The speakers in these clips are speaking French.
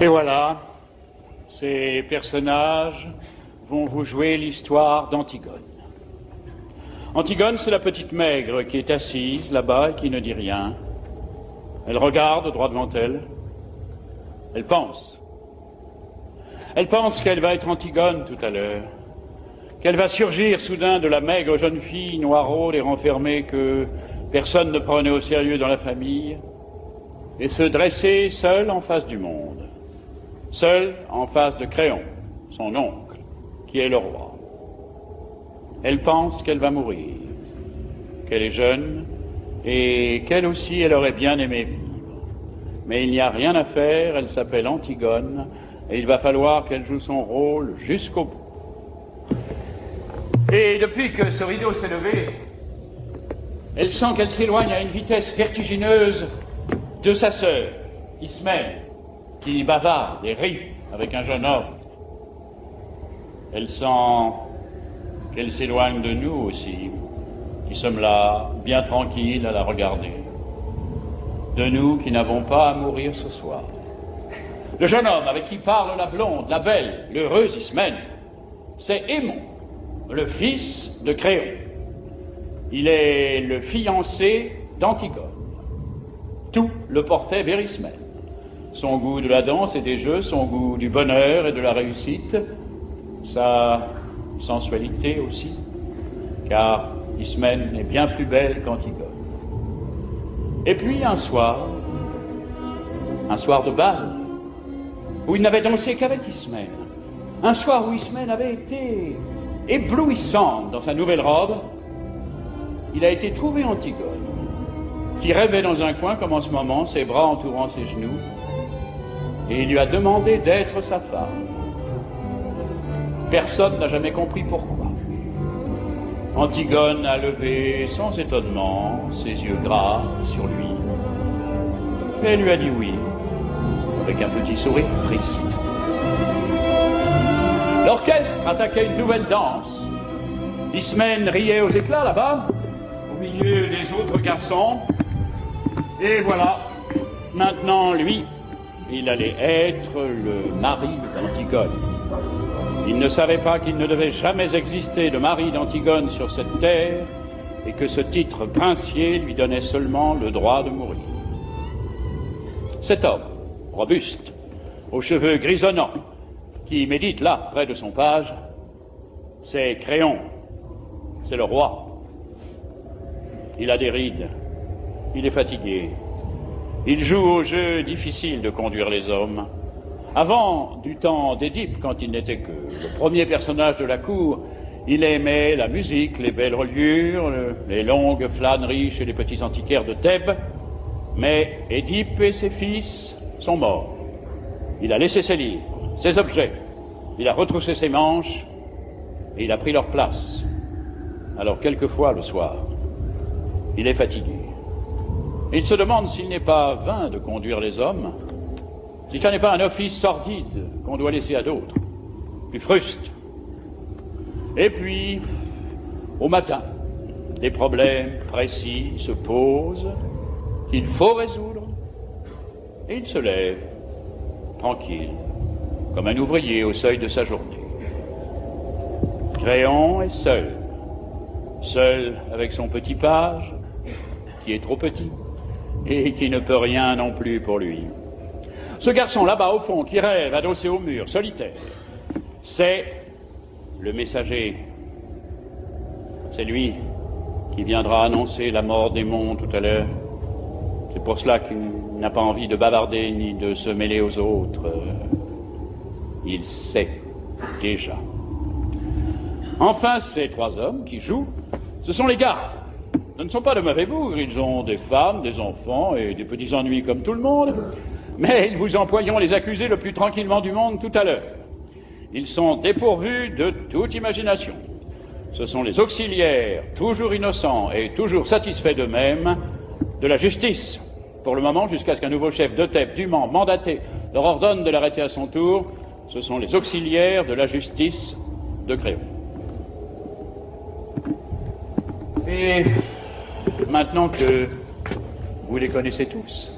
Et voilà, ces personnages vont vous jouer l'histoire d'Antigone. Antigone, c'est la petite maigre qui est assise là-bas et qui ne dit rien. Elle regarde droit devant elle. Elle pense. Elle pense qu'elle va être Antigone tout à l'heure. Qu'elle va surgir soudain de la maigre jeune fille noiraude et renfermée que personne ne prenait au sérieux dans la famille et se dresser seule en face du monde. Seule en face de Créon, son oncle, qui est le roi. Elle pense qu'elle va mourir, qu'elle est jeune et qu'elle aussi, elle aurait bien aimé vivre. Mais il n'y a rien à faire, elle s'appelle Antigone et il va falloir qu'elle joue son rôle jusqu'au bout. Et depuis que ce rideau s'est levé, elle sent qu'elle s'éloigne à une vitesse vertigineuse de sa sœur, Ismène, qui bavarde et rit avec un jeune homme. Elle sent qu'elle s'éloigne de nous aussi, qui sommes là, bien tranquilles à la regarder. De nous qui n'avons pas à mourir ce soir. Le jeune homme avec qui parle la blonde, la belle, l'heureuse Ismène, c'est Aimon, le fils de Créon. Il est le fiancé d'Antigone. Tout le portait vers Ismène. Son goût de la danse et des jeux, son goût du bonheur et de la réussite, sa sensualité aussi, car Ismène est bien plus belle qu'Antigone. Et puis un soir de bal, où il n'avait dansé qu'avec Ismène, un soir où Ismène avait été éblouissante dans sa nouvelle robe, il a été trouvé Antigone, qui rêvait dans un coin comme en ce moment, ses bras entourant ses genoux, et il lui a demandé d'être sa femme. Personne n'a jamais compris pourquoi. Antigone a levé sans étonnement ses yeux graves sur lui, et elle lui a dit oui, avec un petit sourire triste. L'orchestre attaquait une nouvelle danse. Ismène riait aux éclats là-bas, au milieu des autres garçons. Et voilà, maintenant lui, il allait être le mari d'Antigone. Il ne savait pas qu'il ne devait jamais exister de mari d'Antigone sur cette terre et que ce titre princier lui donnait seulement le droit de mourir. Cet homme, robuste, aux cheveux grisonnants, qui médite là, près de son page, c'est Créon, c'est le roi. Il a des rides, il est fatigué, il joue au jeu difficile de conduire les hommes. Avant, du temps d'Édipe, quand il n'était que le premier personnage de la cour, il aimait la musique, les belles reliures, les longues flâneries chez les petits antiquaires de Thèbes, mais Édipe et ses fils sont morts. Il a laissé ses livres, ses objets, il a retroussé ses manches et il a pris leur place. Alors quelquefois, le soir, il est fatigué. Il se demande s'il n'est pas vain de conduire les hommes, si ce n'est pas un office sordide qu'on doit laisser à d'autres, plus fruste. Et puis, au matin, des problèmes précis se posent qu'il faut résoudre, et il se lève, tranquille, comme un ouvrier au seuil de sa journée. Créon est seul avec son petit page, qui est trop petit, et qui ne peut rien non plus pour lui. Ce garçon là-bas au fond, qui rêve, adossé au mur, solitaire, c'est le messager. C'est lui qui viendra annoncer la mort d'Aimon tout à l'heure. C'est pour cela qu'il n'a pas envie de bavarder ni de se mêler aux autres. Il sait déjà. Enfin, ces trois hommes qui jouent, ce sont les gardes. Ce ne sont pas de mauvais bougres, ils ont des femmes, des enfants et des petits ennuis comme tout le monde, mais ils vous emploieront les accusés le plus tranquillement du monde tout à l'heure. Ils sont dépourvus de toute imagination. Ce sont les auxiliaires, toujours innocents et toujours satisfaits d'eux-mêmes, de la justice, pour le moment, jusqu'à ce qu'un nouveau chef de Thèbes, dûment mandaté, leur ordonne de l'arrêter à son tour. Ce sont les auxiliaires de la justice de Créon. Et maintenant que vous les connaissez tous,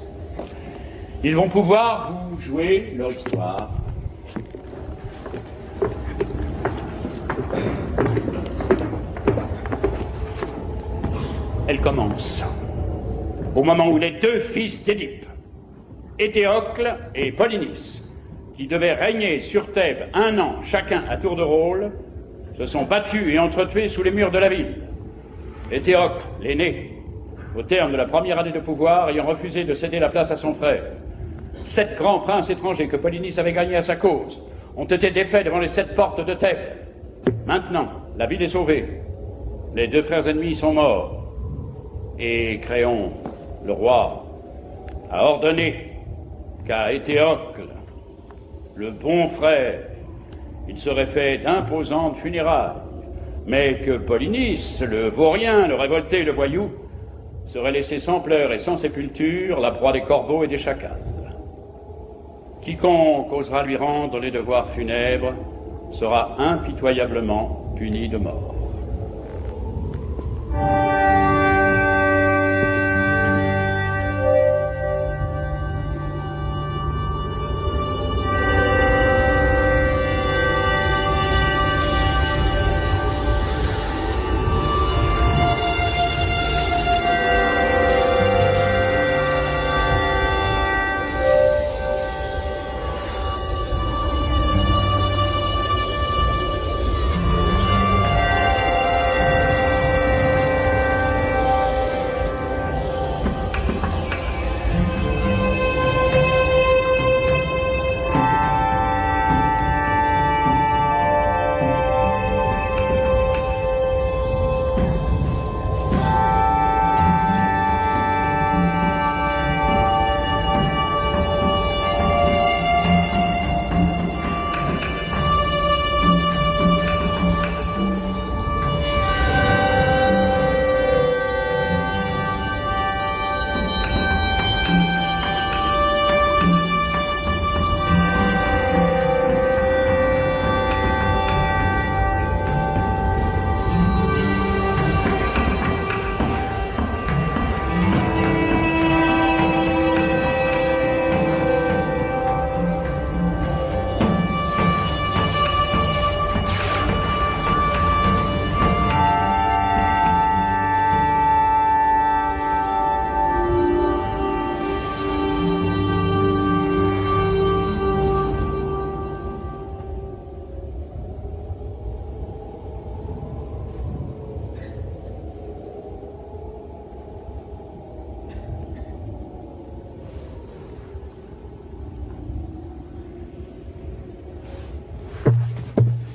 Ils vont pouvoir vous jouer leur histoire. Elle commence au moment où les deux fils d'Édipe, Éthéocle et Polynice, qui devaient régner sur Thèbes 1 an chacun à tour de rôle, se sont battus et entretués sous les murs de la ville. Éthéocle, l'aîné, au terme de la première année de pouvoir, ayant refusé de céder la place à son frère. 7 grands princes étrangers que Polynice avait gagnés à sa cause ont été défaits devant les 7 portes de Thèbes. Maintenant, la ville est sauvée. Les 2 frères ennemis sont morts. Et Créon, le roi, a ordonné qu'à Éthéocle, le bon frère, il serait fait d'imposantes funérailles, mais que Polynice, le vaurien, le révolté, le voyou, serait laissé sans pleurs et sans sépulture, la proie des corbeaux et des chacals. Quiconque osera lui rendre les devoirs funèbres sera impitoyablement puni de mort.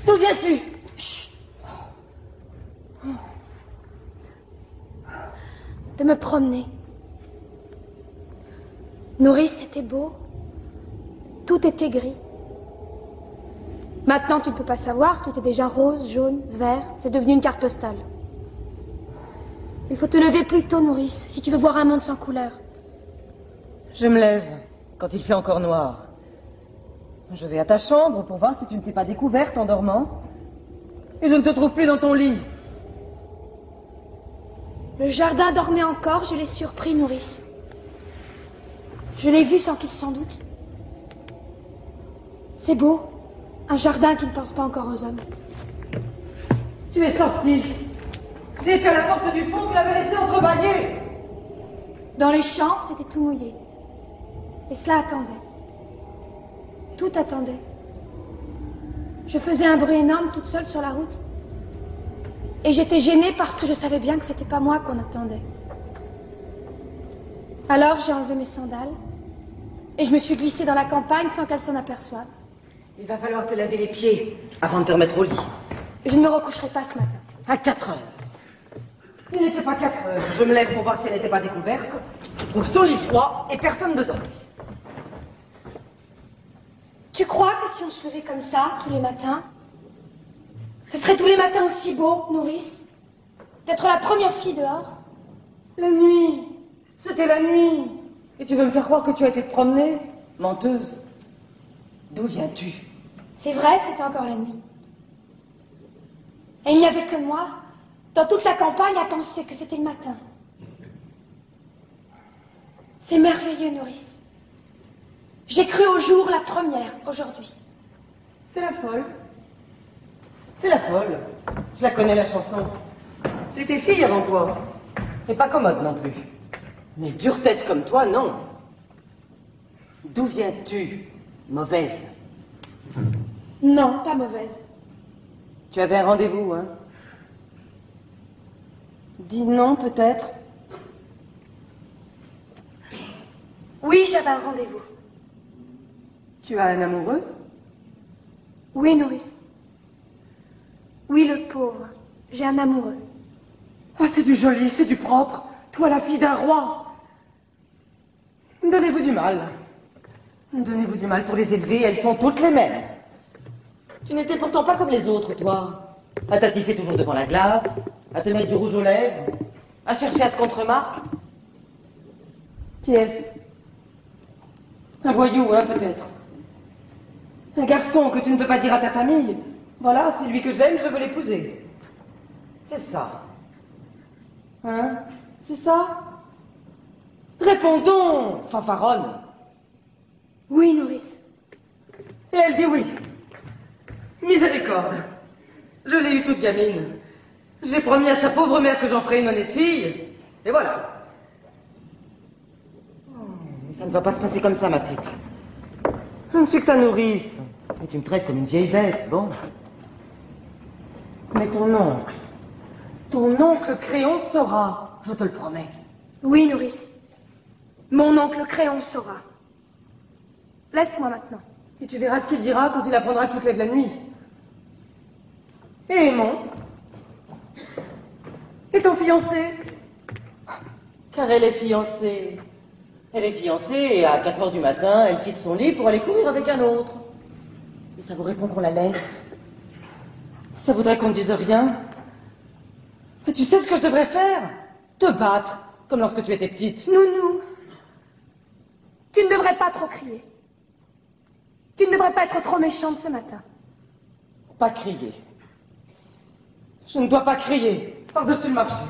D'où viens-tu? Chut. De me promener. Nourrice, c'était beau. Tout était gris. Maintenant, tu ne peux pas savoir, tout est déjà rose, jaune, vert. C'est devenu une carte postale. Il faut te lever plus tôt, Nourrice, si tu veux voir un monde sans couleur. Je me lève quand il fait encore noir. Je vais à ta chambre pour voir si tu ne t'es pas découverte en dormant. Et je ne te trouve plus dans ton lit. Le jardin dormait encore, je l'ai surpris, Nourrice. Je l'ai vu sans qu'il s'en doute. C'est beau, un jardin qui ne pense pas encore aux hommes. Tu es sortie. C'est à la porte du fond que l'avais laissé entrebâillée. Dans les champs, c'était tout mouillé. Et cela attendait. Tout attendait. Je faisais un bruit énorme toute seule sur la route. Et j'étais gênée parce que je savais bien que c'était pas moi qu'on attendait. Alors j'ai enlevé mes sandales et je me suis glissée dans la campagne sans qu'elle s'en aperçoive. Il va falloir te laver les pieds avant de te remettre au lit. Je ne me recoucherai pas ce matin. À 4 heures. Il n'était pas 4 heures. Je me lève pour voir si elle n'était pas découverte. Je trouve son lit froid et personne dedans. Tu crois que si on se levait comme ça, tous les matins, ce serait tous les matins aussi beau, Nourrice, d'être la première fille dehors? La nuit. C'était la nuit. Et tu veux me faire croire que tu as été te promener? Menteuse. D'où viens-tu? C'est vrai, c'était encore la nuit. Et il n'y avait que moi, dans toute la campagne, à penser que c'était le matin. C'est merveilleux, Nourrice. J'ai cru au jour la première, aujourd'hui. C'est la folle. C'est la folle. Je la connais, la chanson. J'étais fille avant toi. Et pas commode non plus. Mais dure tête comme toi, non. D'où viens-tu, mauvaise? Non, pas mauvaise. Tu avais un rendez-vous, hein? Dis non, peut-être. Oui, j'avais un rendez-vous. Tu as un amoureux? Oui, nourrice. Oui, le pauvre. J'ai un amoureux. Ah, c'est du joli, c'est du propre. Toi, la fille d'un roi. Donnez-vous du mal. Donnez-vous du mal pour les élever, elles sont toutes les mêmes. Tu n'étais pourtant pas comme les autres, toi. À t'attifer toujours devant la glace, à te mettre du rouge aux lèvres, à chercher à ce qu'on te remarque. Qui est-ce? Un voyou, hein, peut-être. Un garçon que tu ne peux pas dire à ta famille. Voilà, c'est lui que j'aime, je veux l'épouser. C'est ça. Hein? C'est ça? Réponds donc, fanfaronne. Oui, nourrice. Et elle dit oui. Miséricorde. Je l'ai eue toute gamine. J'ai promis à sa pauvre mère que j'en ferais une honnête fille. Et voilà. Oh, mais ça ne va pas se passer comme ça, ma petite. Je ne suis que ta nourrice. Et tu me traites comme une vieille bête, bon. Mais ton oncle Créon saura, je te le promets. Oui, nourrice. Mon oncle Créon saura. Laisse-moi maintenant. Et tu verras ce qu'il dira quand il apprendra que tu te lèves la nuit. Et Aimon? Et ton fiancé? Car elle est fiancée. Elle est fiancée et à 4 heures du matin, elle quitte son lit pour aller courir avec un autre. Et ça vous répond qu'on la laisse? Ça voudrait qu'on ne dise rien? Mais tu sais ce que je devrais faire? Te battre, comme lorsque tu étais petite. Nounou, tu ne devrais pas trop crier. Tu ne devrais pas être trop méchante ce matin. Pas crier. Je ne dois pas crier par-dessus le marché.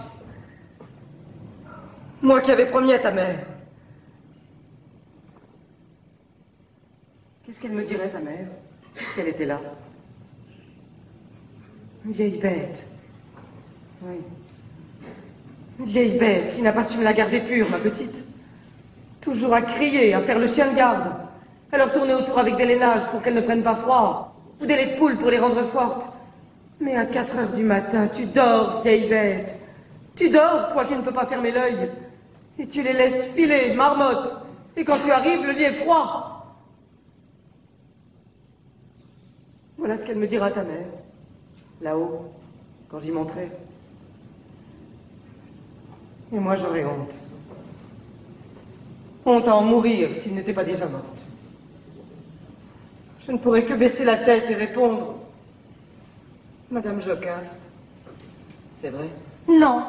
Moi qui avais promis à ta mère. Qu'est-ce qu'elle me dirait, ta mère, si elle était là? Une vieille bête. Oui. Une vieille bête qui n'a pas su me la garder pure, ma petite. Toujours à crier, à faire le chien de garde, à leur tourner autour avec des lainages pour qu'elles ne prennent pas froid, ou des laits de poule pour les rendre fortes. Mais à 4 heures du matin, tu dors, vieille bête. Tu dors, toi qui ne peux pas fermer l'œil. Et tu les laisses filer, marmotte. Et quand tu arrives, le lit est froid. Voilà ce qu'elle me dira, ta mère. Là-haut, quand j'y monterai. Et moi, j'aurais honte. Honte à en mourir s'il n'était pas déjà morte. Je ne pourrais que baisser la tête et répondre. Madame Jocaste. C'est vrai? Non.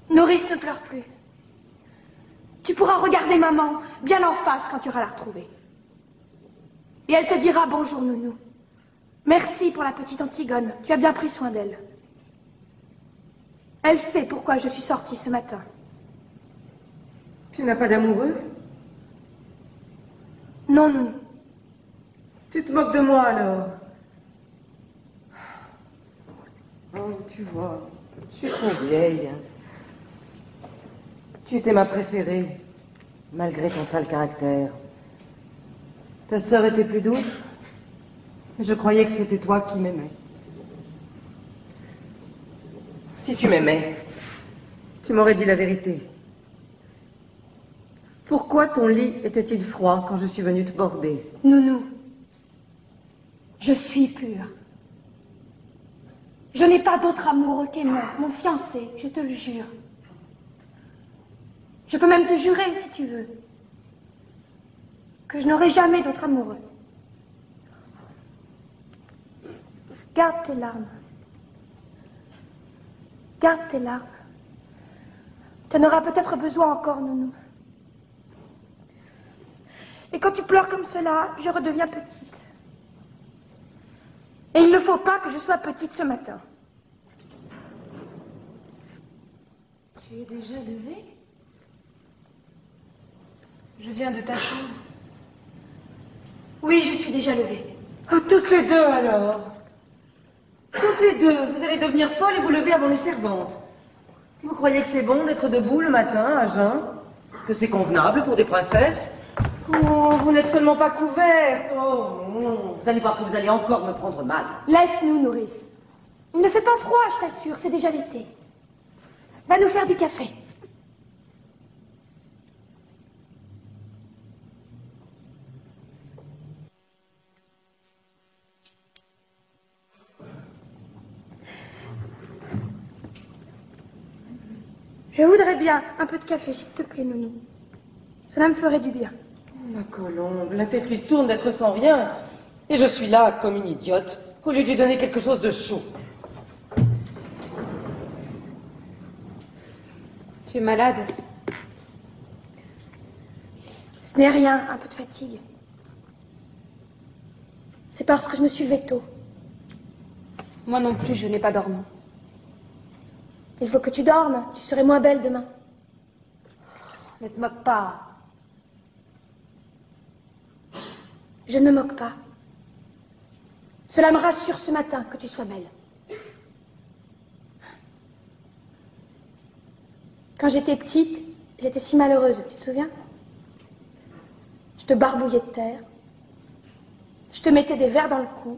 Nourrice ne pleure plus. Tu pourras regarder maman bien en face quand tu auras la retrouvée. Et elle te dira bonjour, nounou. Merci pour la petite Antigone. Tu as bien pris soin d'elle. Elle sait pourquoi je suis sortie ce matin. Tu n'as pas d'amoureux? Non, nounou. Tu te moques de moi alors? Oh, tu vois, je suis trop vieille. Tu étais ma préférée, malgré ton sale caractère. Ta sœur était plus douce. Je croyais que c'était toi qui m'aimais. Si tu m'aimais, tu m'aurais dit la vérité. Pourquoi ton lit était-il froid quand je suis venue te border? Nounou, je suis pure. Je n'ai pas d'autre amoureux qu'Aimon, mon fiancé, je te le jure. Je peux même te jurer, si tu veux, que je n'aurai jamais d'autre amoureux. Garde tes larmes. Garde tes larmes. Tu en auras peut-être besoin encore, nounou. Et quand tu pleures comme cela, je redeviens petite. Et il ne faut pas que je sois petite ce matin. Tu es déjà levée? Je viens de ta chambre. Oui, je suis déjà levée. Oh, toutes les deux alors. Toutes les deux. Vous allez devenir folle et vous lever avant les servantes. Vous croyez que c'est bon d'être debout le matin, à jeun? Que c'est convenable pour des princesses? Oh, vous n'êtes seulement pas couverte. Oh, non. Vous allez voir que vous allez encore me prendre mal. Laisse-nous, nourrice. Il ne fait pas froid, je t'assure, c'est déjà l'été. Va nous faire du café. Je voudrais bien un peu de café, s'il te plaît, Nounou. Cela me ferait du bien. Ma colombe, la tête lui tourne d'être sans rien. Et je suis là, comme une idiote, au lieu de lui donner quelque chose de chaud. Tu es malade? Ce n'est rien, un peu de fatigue. C'est parce que je me suis levée tôt. Moi non plus, je n'ai pas dormi. Il faut que tu dormes, tu serais moins belle demain. Ne te moque pas. Je ne me moque pas. Cela me rassure ce matin que tu sois belle. Quand j'étais petite, j'étais si malheureuse, tu te souviens? Je te barbouillais de terre. Je te mettais des vers dans le cou.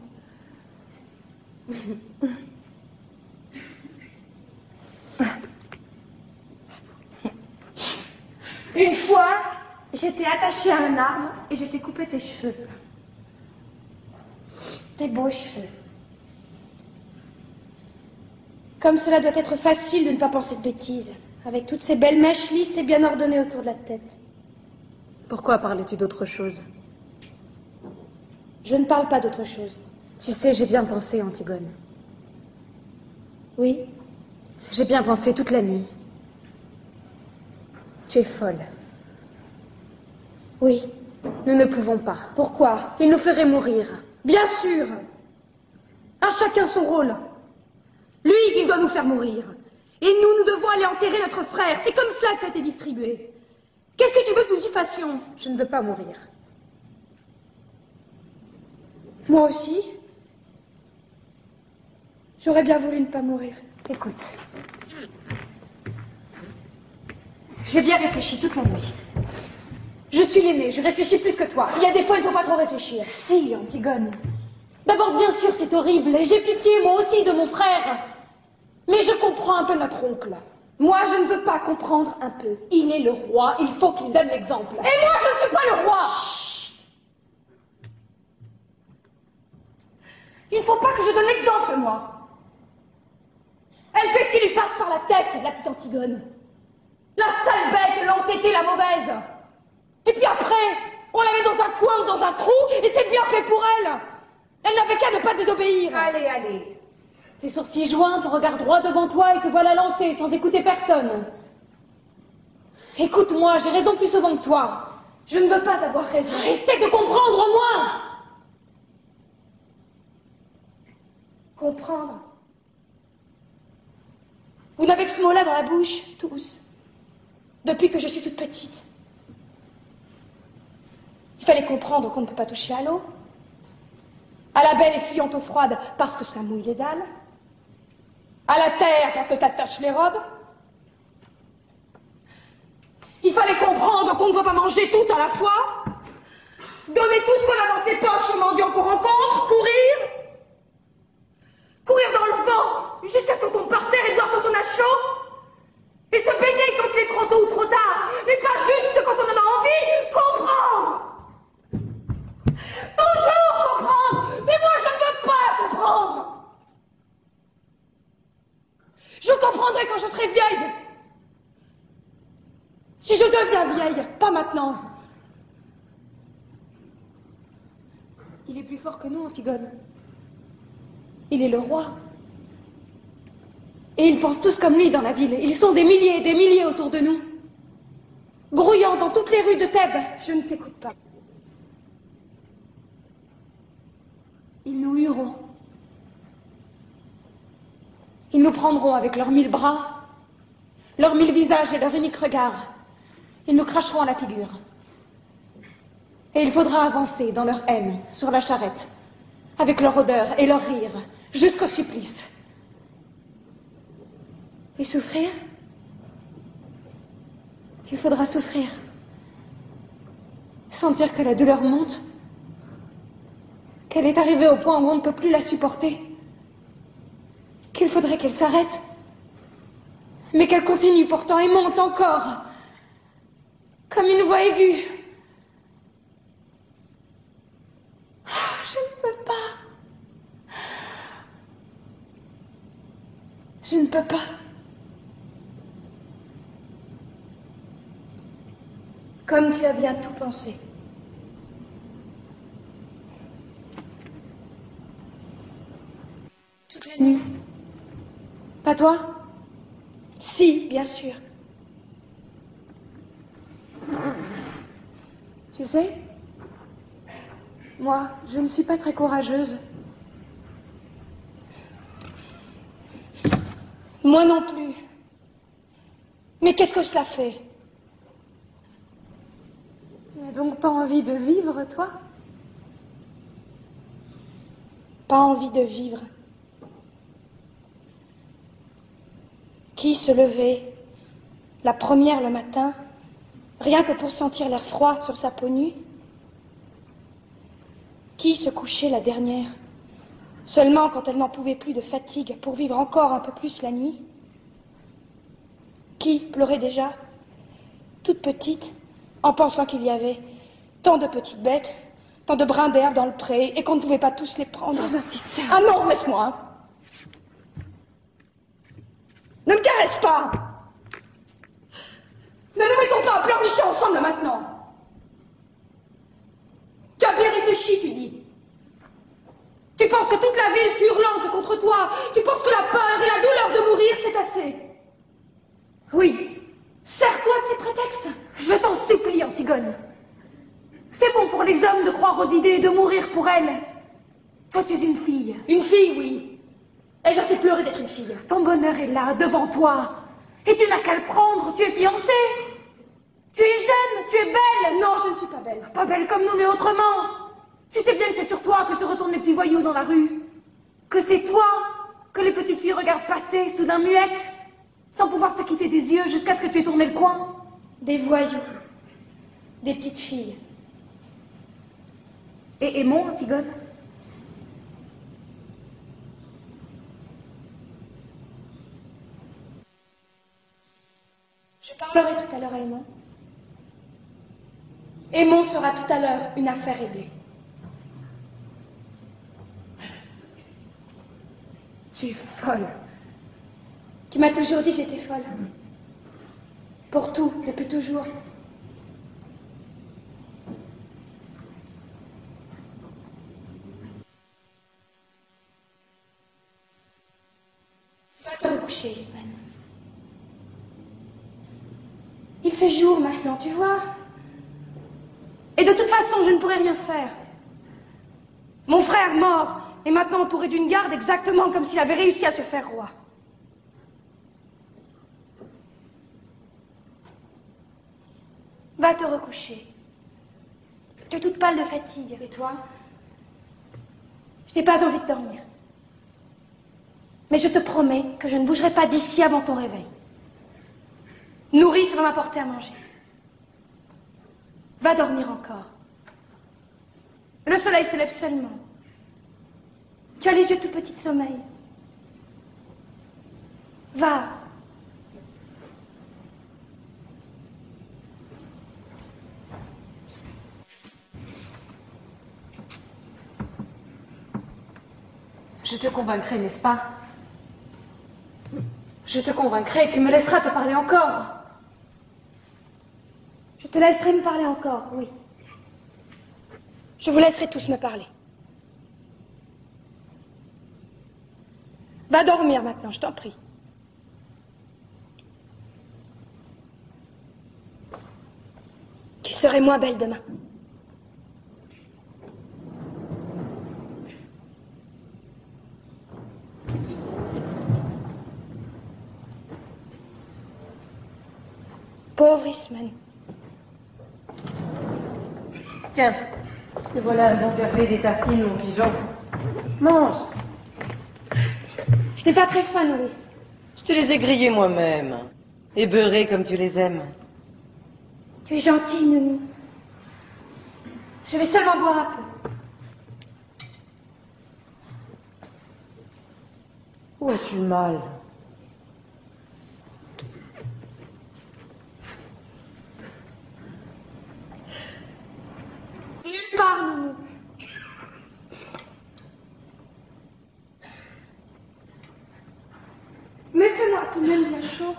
Une fois, j'étais attachée à un arbre et je t'ai coupé tes cheveux. Tes beaux cheveux. Comme cela doit être facile de ne pas penser de bêtises, avec toutes ces belles mèches lisses et bien ordonnées autour de la tête. Pourquoi parlais-tu d'autre chose? Je ne parle pas d'autre chose. Tu sais, j'ai bien pensé, Antigone. Oui? J'ai bien pensé toute la nuit. Tu es folle. Oui. Nous ne pouvons pas. Pourquoi? Il nous ferait mourir. Bien sûr. À chacun son rôle. Lui, il doit nous faire mourir. Et nous, nous devons aller enterrer notre frère. C'est comme cela que ça a été distribué. Qu'est-ce que tu veux que nous y fassions? Je ne veux pas mourir. Moi aussi. J'aurais bien voulu ne pas mourir. Écoute. J'ai bien réfléchi toute la nuit. Je suis l'aînée, je réfléchis plus que toi. Il y a des fois, il ne faut pas trop réfléchir. Si, Antigone. D'abord, bien sûr, c'est horrible, et j'ai pitié, moi aussi, de mon frère. Mais je comprends un peu notre oncle. Moi, je ne veux pas comprendre un peu. Il est le roi, il faut qu'il donne l'exemple. Et moi, je ne suis pas le roi. Chut. Il ne faut pas que je donne l'exemple, moi. Elle fait ce qui lui passe par la tête, la petite Antigone. La sale bête, l'entêtée, la mauvaise. Et puis après, on la met dans un coin ou dans un trou, et c'est bien fait pour elle. Elle n'avait qu'à ne pas désobéir. Allez, allez. Tes sourcils joints, ton regard droit devant toi et te voilà lancée sans écouter personne. Écoute-moi, j'ai raison plus souvent que toi. Je ne veux pas avoir raison. Essaie de comprendre au moins. Comprendre. Vous n'avez que ce mot-là dans la bouche, tous. Depuis que je suis toute petite. Il fallait comprendre qu'on ne peut pas toucher à l'eau. À la belle et fuyante eau froide parce que ça mouille les dalles. À la terre parce que ça tache les robes. Il fallait comprendre qu'on ne doit pas manger tout à la fois. Donner tout ce qu'on a dans ses poches aux mendiants qu'on rencontre. Courir. Courir dans le vent jusqu'à ce qu'on tombe par terre et boire quand on a chaud. Et se baigner quand il est trop tôt ou trop tard. Mais pas juste quand on en a envie. Comprendre. Toujours comprendre. Mais moi je ne veux pas comprendre. Je comprendrai quand je serai vieille. Si je deviens vieille, pas maintenant. Il est plus fort que nous, Antigone. Il est le roi. Et ils pensent tous comme lui dans la ville. Ils sont des milliers et des milliers autour de nous. Grouillant dans toutes les rues de Thèbes. Je ne t'écoute pas. Ils nous hueront. Ils nous prendront avec leurs 1000 bras, leurs 1000 visages et leur unique regard. Ils nous cracheront à la figure. Et il faudra avancer dans leur haine, sur la charrette, avec leur odeur et leur rire, jusqu'au supplice. Et souffrir? Il faudra souffrir. Sentir que la douleur monte, qu'elle est arrivée au point où on ne peut plus la supporter, qu'il faudrait qu'elle s'arrête, mais qu'elle continue pourtant et monte encore, comme une voix aiguë. Oh, je ne peux pas. Je ne peux pas. Comme tu as bien tout pensé. Toute la nuit. Pas toi? Si, bien sûr. Tu sais, moi, je ne suis pas très courageuse. Moi non plus. Mais qu'est-ce que je t'ai fait? Tu n'as donc pas envie de vivre, toi? Pas envie de vivre. Qui se levait, la première le matin, rien que pour sentir l'air froid sur sa peau nue? Qui se couchait la dernière, seulement quand elle n'en pouvait plus de fatigue, pour vivre encore un peu plus la nuit? Qui pleurait déjà, toute petite, en pensant qu'il y avait tant de petites bêtes, tant de brins d'herbe dans le pré, et qu'on ne pouvait pas tous les prendre? Oh, ma petite sœur. Ah non, laisse-moi. Ne me caresse pas. Ne nous mettons pas à pleurnicher ensemble maintenant. Tu as bien réfléchi, tu dis. Tu penses que toute la ville hurlante contre toi, tu penses que la peur et la douleur de mourir, c'est assez. Oui, sers-toi de ces prétextes. Je t'en supplie, Antigone. C'est bon pour les hommes de croire aux idées et de mourir pour elles. Toi, tu es une fille. Une fille, oui. Et je sais pleurer d'être une fille. Ton bonheur est là, devant toi. Et tu n'as qu'à le prendre, tu es fiancée. Tu es jeune, tu es belle. Non, je ne suis pas belle. Pas belle comme nous, mais autrement. Tu sais bien que c'est sur toi que se retournent les petits voyous dans la rue. Que c'est toi que les petites filles regardent passer, soudain muettes, sans pouvoir te quitter des yeux jusqu'à ce que tu aies tourné le coin. Des voyous. Des petites filles. Et aimons, Antigone. Je parlerai tout à l'heure à Aimon. Aimon sera tout à l'heure une affaire réglée. Tu es folle. Tu m'as toujours dit que j'étais folle. Pour tout, depuis toujours. Va te recoucher, Ismène. Il fait jour maintenant, tu vois. Et de toute façon, je ne pourrai rien faire. Mon frère mort est maintenant entouré d'une garde exactement comme s'il avait réussi à se faire roi. Va te recoucher. Tu es toute pâle de fatigue. Et toi? Je n'ai pas envie de dormir. Mais je te promets que je ne bougerai pas d'ici avant ton réveil. Nourrice va m'apporter à manger. Va dormir encore. Le soleil se lève seulement. Tu as les yeux tout petits de sommeil. Va. Je te convaincrai, n'est-ce pas? Je te convaincrai, tu me laisseras te parler encore. Je te laisserai me parler encore, oui. Je vous laisserai tous me parler. Va dormir maintenant, je t'en prie. Tu serais moins belle demain. Pauvre Ismène. Tiens, te voilà un bon café et des tartines, mon pigeon. Mange. Je n'ai pas très faim, nourrice. Je te les ai grillés moi-même. Et beurrés comme tu les aimes. Tu es gentille, Nounou. Je vais seulement boire un peu. Où as-tu mal? Nulle part, Nounou. Mais fais-moi tout de même bien chaud.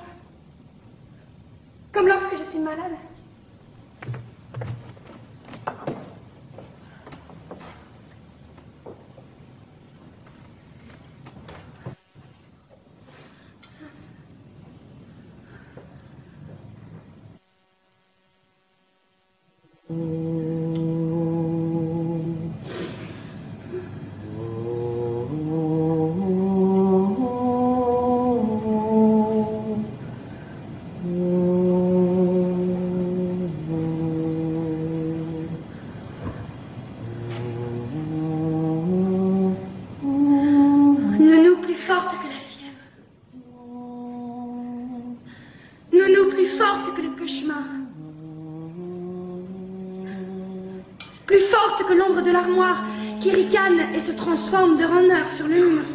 Comme lorsque j'étais malade. Nounou plus forte que la fièvre. Nounou plus forte que le cauchemar. Plus forte que l'ombre de l'armoire qui ricane et se transforme de ronneur sur le mur.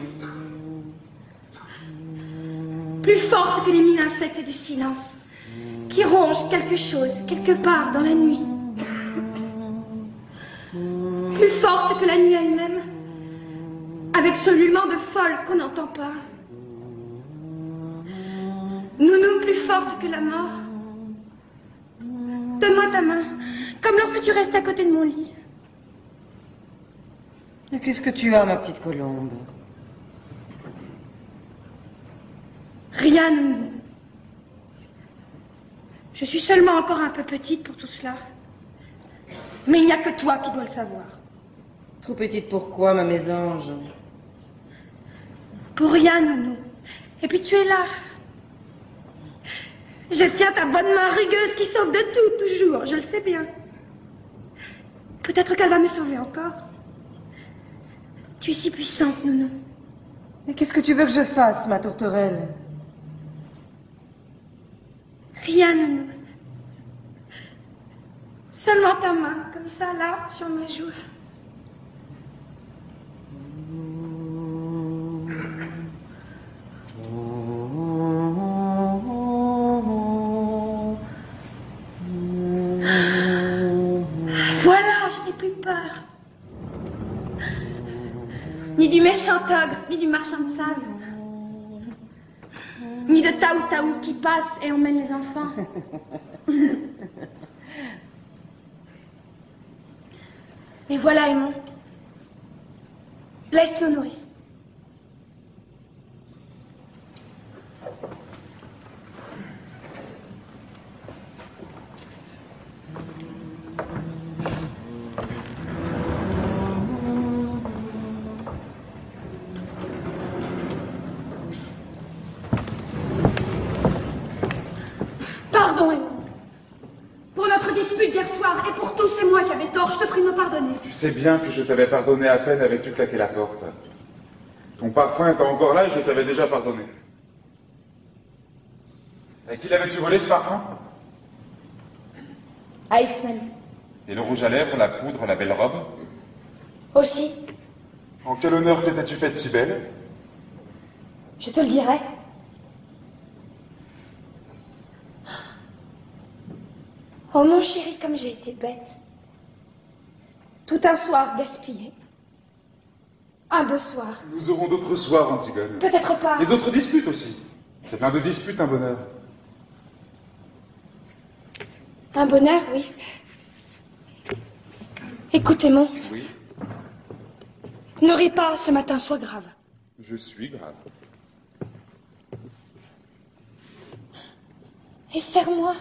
Plus forte que les 1000 insectes du silence qui rongent quelque chose quelque part dans la nuit. Plus forte que la nuit elle-même, avec ce ululement de folle qu'on n'entend pas. Nounou plus forte que la mort. Donne-moi ta main, comme lorsque tu restes à côté de mon lit. Et qu'est-ce que tu as, ma petite colombe? Rien, Nounou. Je suis seulement encore un peu petite pour tout cela. Mais il n'y a que toi qui dois le savoir. Trop petite pour quoi, ma mésange? Pour rien, Nounou. Et puis tu es là. Je tiens ta bonne main rugueuse qui sauve de tout, toujours. Je le sais bien. Peut-être qu'elle va me sauver encore. Tu es si puissante, Nounou. Mais qu'est-ce que tu veux que je fasse, ma tourterelle? Rien, Nounou. Seulement ta main, comme ça, là, sur ma joue. Voilà, je n'ai plus peur. Ni du méchant ogre, ni du marchand de sable. Ni de Taou-Taou qui passe et emmène les enfants. Et voilà, Aimon. Laisse-nous nourrir. Pardon, Aimon. Pour notre dispute d'hier soir et pour tout, c'est moi qui avais tort. Je te prie de me pardonner. Tu sais bien que je t'avais pardonné à peine avais-tu claqué la porte. Ton parfum était encore là et je t'avais déjà pardonné. À qui l'avais-tu volé, ce parfum? À Ismaël. Et le rouge à lèvres, la poudre, la belle robe? Aussi. En quel honneur t'étais-tu faite si belle? Je te le dirai. Oh mon chéri, comme j'ai été bête. Tout un soir gaspillé. Un beau soir. Nous aurons d'autres soirs, Antigone. Peut-être pas. Et d'autres disputes aussi. C'est plein de disputes, un bonheur. Un bonheur, oui. Écoute, Aimon. Oui, Ne ris pas, ce matin, sois grave. je suis grave. Et serre-moi.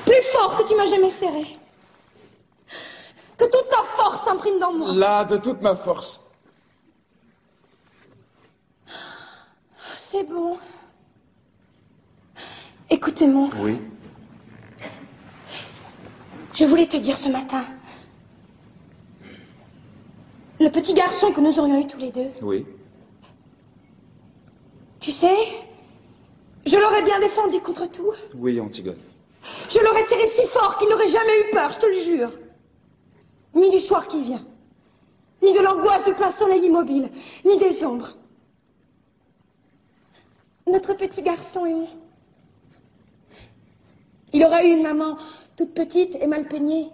Plus fort que tu m'as jamais serré. Que toute ta force s'imprime dans moi. Là, de toute ma force. C'est bon. Écoute, Aimon. Oui. Je voulais te dire ce matin. Le petit garçon que nous aurions eu tous les deux. Oui. Tu sais, je l'aurais bien défendu contre tout. Oui, Antigone. Je l'aurais serré si fort qu'il n'aurait jamais eu peur, je te le jure. Ni du soir qui vient, ni de l'angoisse du plein soleil immobile, ni des ombres. Notre petit garçon aimé. Il aurait eu une maman toute petite et mal peignée,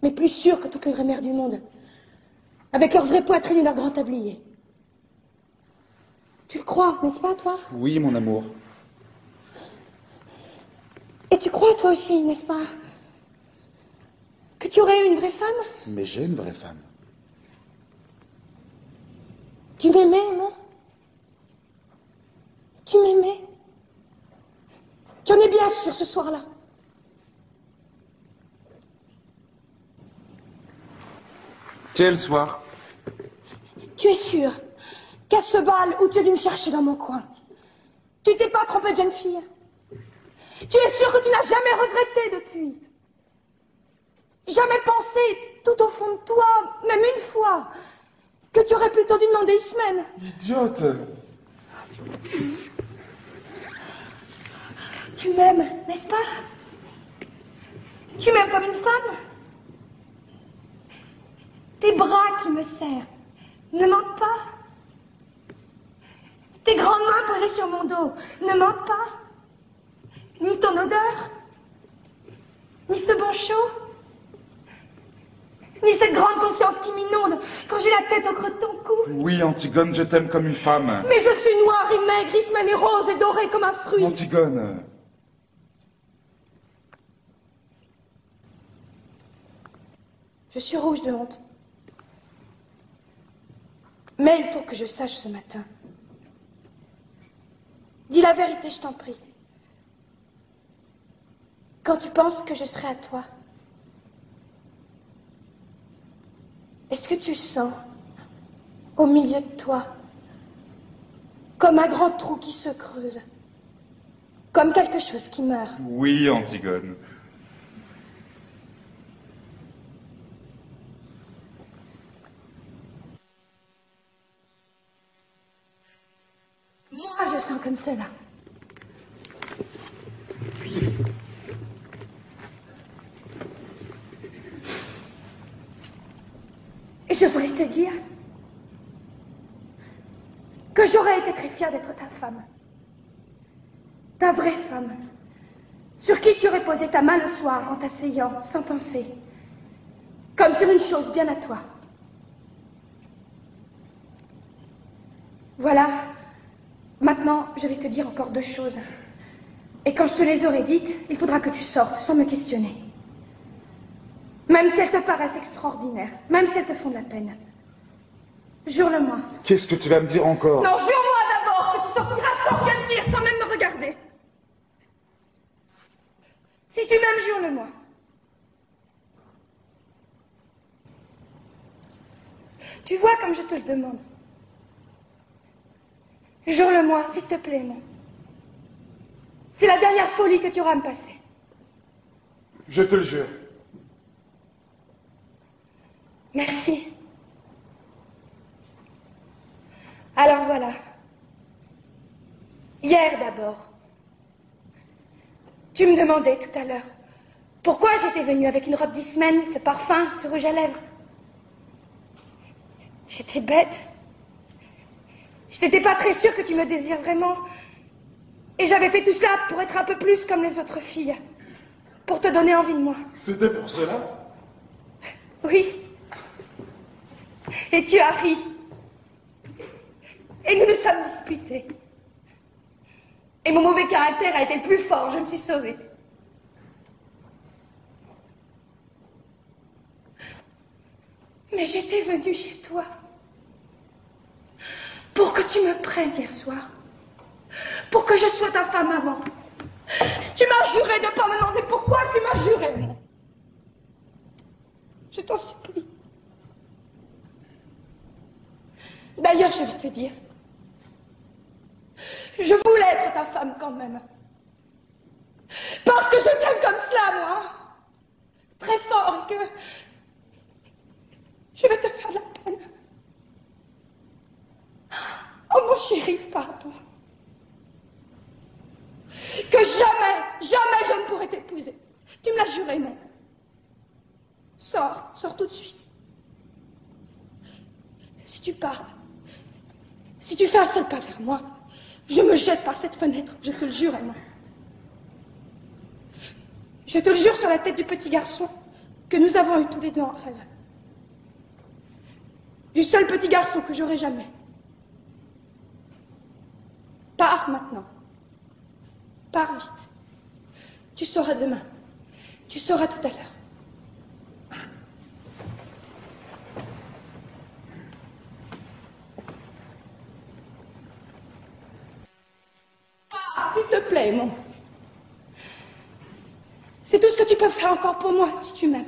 mais plus sûre que toutes les vraies mères du monde, avec leur vraie poitrine et leur grand tablier. Tu le crois, n'est-ce pas, toi? Oui, mon amour. Et tu crois, toi aussi, n'est-ce pas, que tu aurais eu une vraie femme? Mais j'ai une vraie femme. Tu m'aimais, non? Tu m'aimais? Tu en es bien sûr ce soir-là? Quel soir? Tu es sûr qu'à ce bal où tu es venu me chercher dans mon coin, tu t'es pas trompé de jeune fille? Tu es sûr que tu n'as jamais regretté depuis? Jamais pensé, tout au fond de toi, même une fois, que tu aurais plutôt dû demander Ismène? Idiote! Tu m'aimes, n'est-ce pas? Tu m'aimes comme une femme? Tes bras qui me serrent ne mentent pas? Tes grandes mains posées sur mon dos ne mentent pas? Ni ton odeur? Ni ce bon chaud? Ni cette grande confiance qui m'inonde quand j'ai la tête au creux de ton cou? Oui, Antigone, je t'aime comme une femme. Mais je suis noire et maigre, Ismène est rose et dorée comme un fruit. Antigone. Je suis rouge de honte. Mais il faut que je sache ce matin. Dis la vérité, je t'en prie. Quand tu penses que je serai à toi, est-ce que tu sens, au milieu de toi, comme un grand trou qui se creuse, comme quelque chose qui meurt? Oui, Antigone. Moi, je sens comme cela. Et je voulais te dire que j'aurais été très fière d'être ta femme. Ta vraie femme. Sur qui tu aurais posé ta main le soir en t'asseyant, sans penser. Comme sur une chose bien à toi. Voilà. Maintenant, je vais te dire encore 2 choses. Et quand je te les aurai dites, il faudra que tu sortes sans me questionner. Même si elles te paraissent extraordinaires, même si elles te font de la peine. Jure-le-moi. Qu'est-ce que tu vas me dire encore? Non, jure-moi d'abord que tu sortiras sans rien me dire, sans même me regarder. Si tu m'aimes, jure-le-moi. Tu vois comme je te le demande. Jure-le-moi, s'il te plaît, non. C'est la dernière folie que tu auras à me passer. Je te le jure. Merci. Alors voilà. Hier d'abord. Tu me demandais tout à l'heure pourquoi j'étais venue avec une robe d'Ismène, ce parfum, ce rouge à lèvres. J'étais bête. Je n'étais pas très sûre que tu me désires vraiment. Et j'avais fait tout ça pour être un peu plus comme les autres filles. Pour te donner envie de moi. C'était pour cela? Oui. Et tu as ri. Et nous nous sommes disputés. Et mon mauvais caractère a été le plus fort, je me suis sauvée. Mais j'étais venue chez toi pour que tu me prennes hier soir. Pour que je sois ta femme avant. Tu m'as juré de ne pas me demander pourquoi tu m'as juré. Je t'en supplie. D'ailleurs, je vais te dire, je voulais être ta femme quand même. Parce que je t'aime comme cela, moi. Je vais te faire de la peine. Oh mon chéri, pardon. Que jamais, jamais je ne pourrai t'épouser. Tu me l'as juré, non? Sors, sors tout de suite. Si tu pars, si tu fais un seul pas vers moi, je me jette par cette fenêtre, je te le jure, Emma. Je te le jure sur la tête du petit garçon que nous avons eu tous les deux en rêve. Du seul petit garçon que j'aurai jamais. Pars maintenant. Pars vite. Tu sauras demain. Tu sauras tout à l'heure. Pars, s'il te plaît, mon. C'est tout ce que tu peux faire encore pour moi, si tu m'aimes.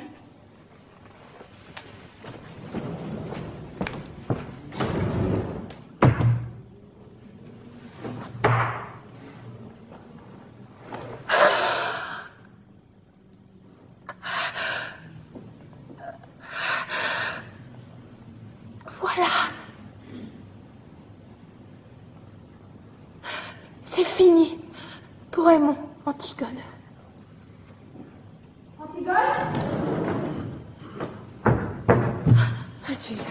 Voilà. C'est fini pour Raymond, Antigone. Antigone? Es-tu là?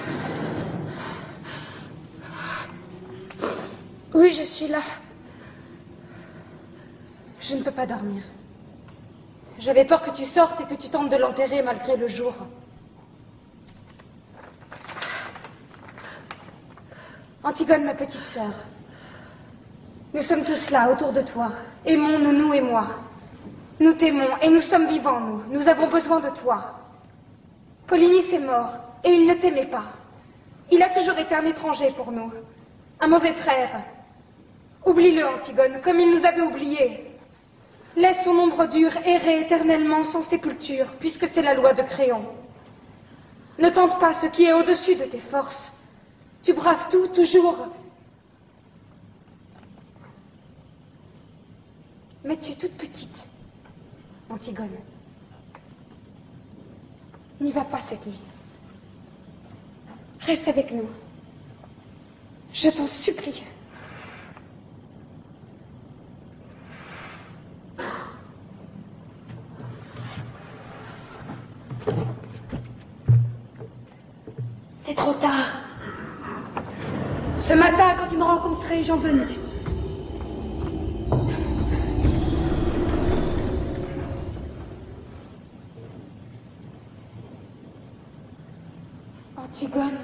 Oui, je suis là. Je ne peux pas dormir. J'avais peur que tu sortes et que tu tentes de l'enterrer malgré le jour. Antigone, ma petite sœur, nous sommes tous là, autour de toi. Aimons-nous, nous et moi. Nous t'aimons et nous sommes vivants, nous. Nous avons besoin de toi. Polynice est mort et il ne t'aimait pas. Il a toujours été un étranger pour nous. Un mauvais frère. Oublie-le, Antigone, comme il nous avait oubliés. Laisse son ombre dure errer éternellement sans sépulture, puisque c'est la loi de Créon. Ne tente pas ce qui est au-dessus de tes forces. Tu braves tout, toujours. Mais tu es toute petite, Antigone. N'y va pas cette nuit. Reste avec nous. Je t'en supplie. C'est trop tard. Ce matin, quand tu m'as rencontré, j'en venais. Antigone.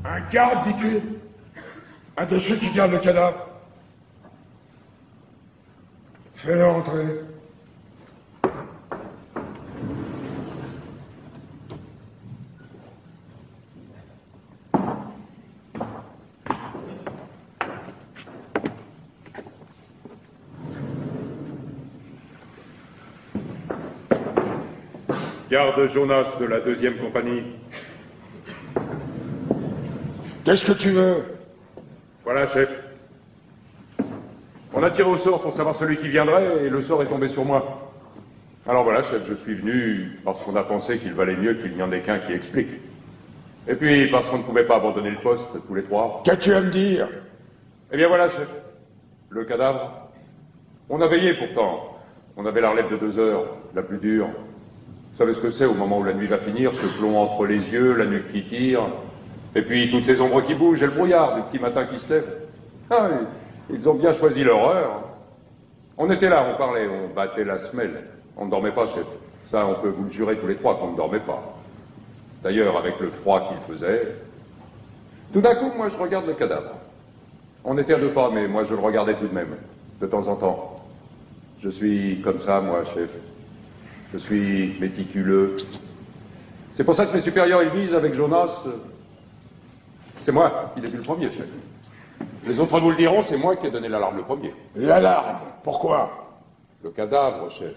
Un garde, dis-tu? Un de ceux qui gardent le cadavre? Fais-le entrer. Garde Jonas de la 2e compagnie. Qu'est-ce que tu veux? Voilà, chef. On a tiré au sort pour savoir celui qui viendrait et le sort est tombé sur moi. Alors voilà, chef, je suis venu parce qu'on a pensé qu'il valait mieux qu'il n'y en ait qu'un qui explique. Et puis parce qu'on ne pouvait pas abandonner le poste tous les trois. Qu'as-tu à me dire? Eh bien voilà, chef. Le cadavre. On a veillé pourtant. On avait la relève de 2 heures, la plus dure. Vous savez ce que c'est au moment où la nuit va finir, ce plomb entre les yeux, la nuque qui tire, et puis toutes ces ombres qui bougent et le brouillard du petit matin qui se lève. Ah, ils ont bien choisi leur heure. On était là, on parlait, on battait la semelle. On ne dormait pas, chef. Ça, on peut vous le jurer tous les trois qu'on ne dormait pas. D'ailleurs, avec le froid qu'il faisait, tout d'un coup, moi, je regarde le cadavre. On était à 2 pas, mais moi, je le regardais tout de même, de temps en temps. Je suis comme ça, moi, chef. Je suis méticuleux. C'est pour ça que mes supérieurs, ils disent avec Jonas... C'est moi qui l'ai vu le premier, chef. Les autres vous le diront, c'est moi qui ai donné l'alarme le premier. L'alarme? Pourquoi? Le cadavre, chef.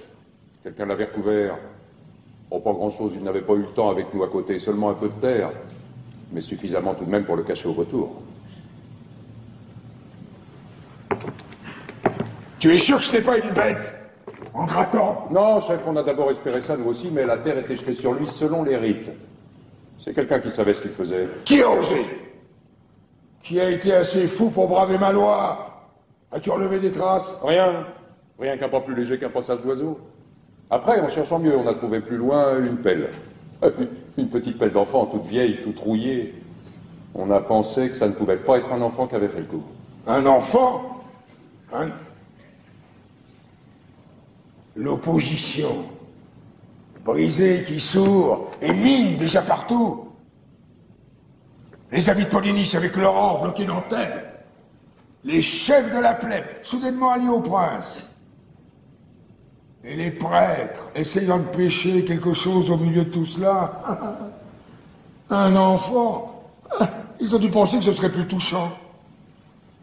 Quelqu'un l'avait recouvert. Oh, pas grand-chose, il n'avait pas eu le temps avec nous à côté, seulement un peu de terre. Mais suffisamment tout de même pour le cacher au retour. Tu es sûr que ce n'est pas une bête? En grattant? Non, chef, on a d'abord espéré ça, nous aussi, mais la terre était jetée sur lui selon les rites. C'est quelqu'un qui savait ce qu'il faisait. Qui a osé? Qui a été assez fou pour braver ma loi? As-tu relevé des traces? Rien. Rien qu'un pas plus léger qu'un passage d'oiseau. Après, en cherchant mieux, on a trouvé plus loin une pelle. Une petite pelle d'enfant, toute vieille, toute rouillée. On a pensé que ça ne pouvait pas être un enfant qui avait fait le coup. Un enfant? L'opposition. Brisée qui sourd et mine déjà partout. Les amis de Polynice avec leur or bloqué dans Thèbes. Les chefs de la plèbe, soudainement alliés au prince. Et les prêtres, essayant de pêcher quelque chose au milieu de tout cela. Un enfant. Ils ont dû penser que ce serait plus touchant.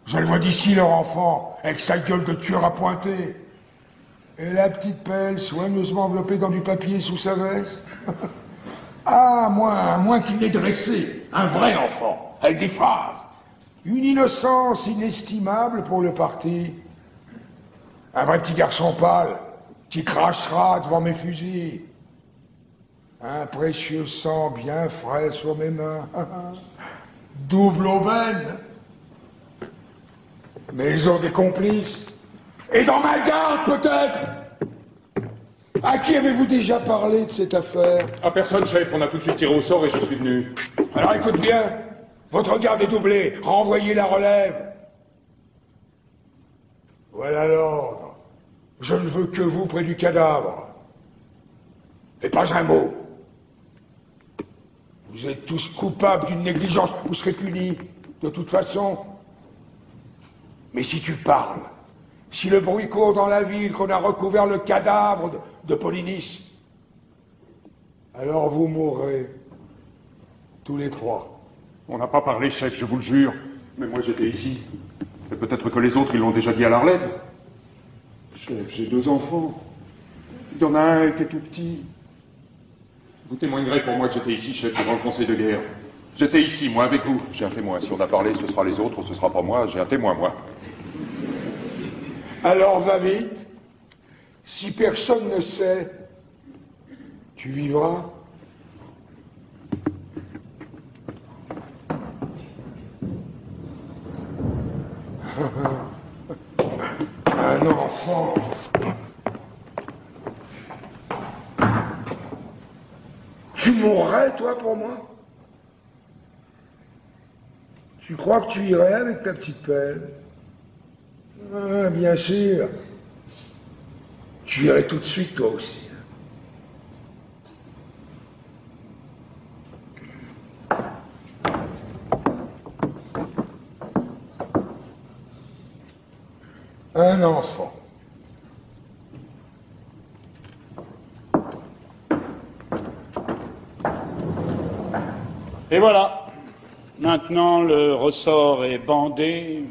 Je le vois d'ici, leur enfant, avec sa gueule de tueur à pointer. Et la petite pelle soigneusement enveloppée dans du papier sous sa veste. Ah, moins qu'il n'ait dressé un vrai enfant, avec des phrases. Une innocence inestimable pour le parti. Un vrai petit garçon pâle, qui crachera devant mes fusils. Un précieux sang bien frais sur mes mains. Double aubaine. Mais ils ont des complices. Et dans ma garde, peut-être. À qui avez-vous déjà parlé de cette affaire? À personne, chef. On a tout de suite tiré au sort et je suis venu. Alors écoute bien. Votre garde est doublée. Renvoyez la relève. Voilà l'ordre. Je ne veux que vous près du cadavre. Et pas un mot. Vous êtes tous coupables d'une négligence. Vous serez punis, de toute façon. Mais si tu parles, si le bruit court dans la ville qu'on a recouvert le cadavre de Polynice, alors vous mourrez. Tous les trois. On n'a pas parlé, chef, je vous le jure. Mais moi, j'étais ici. Et peut-être que les autres, ils l'ont déjà dit à l'Arlène. Chef, j'ai 2 enfants. Il y en a un qui est tout petit. Vous témoignerez pour moi que j'étais ici, chef, devant le conseil de guerre. J'étais ici, moi, avec vous. J'ai un témoin. Si on a parlé, ce sera les autres, ce sera pas moi. J'ai un témoin, moi. Alors va vite. Si personne ne sait, tu vivras. Un enfant. Tu mourrais, toi, pour moi? Tu crois que tu irais avec ta petite pelle? Ah, bien sûr. Tu irais tout de suite, toi aussi. Un enfant. Et voilà. Maintenant, le ressort est bandé.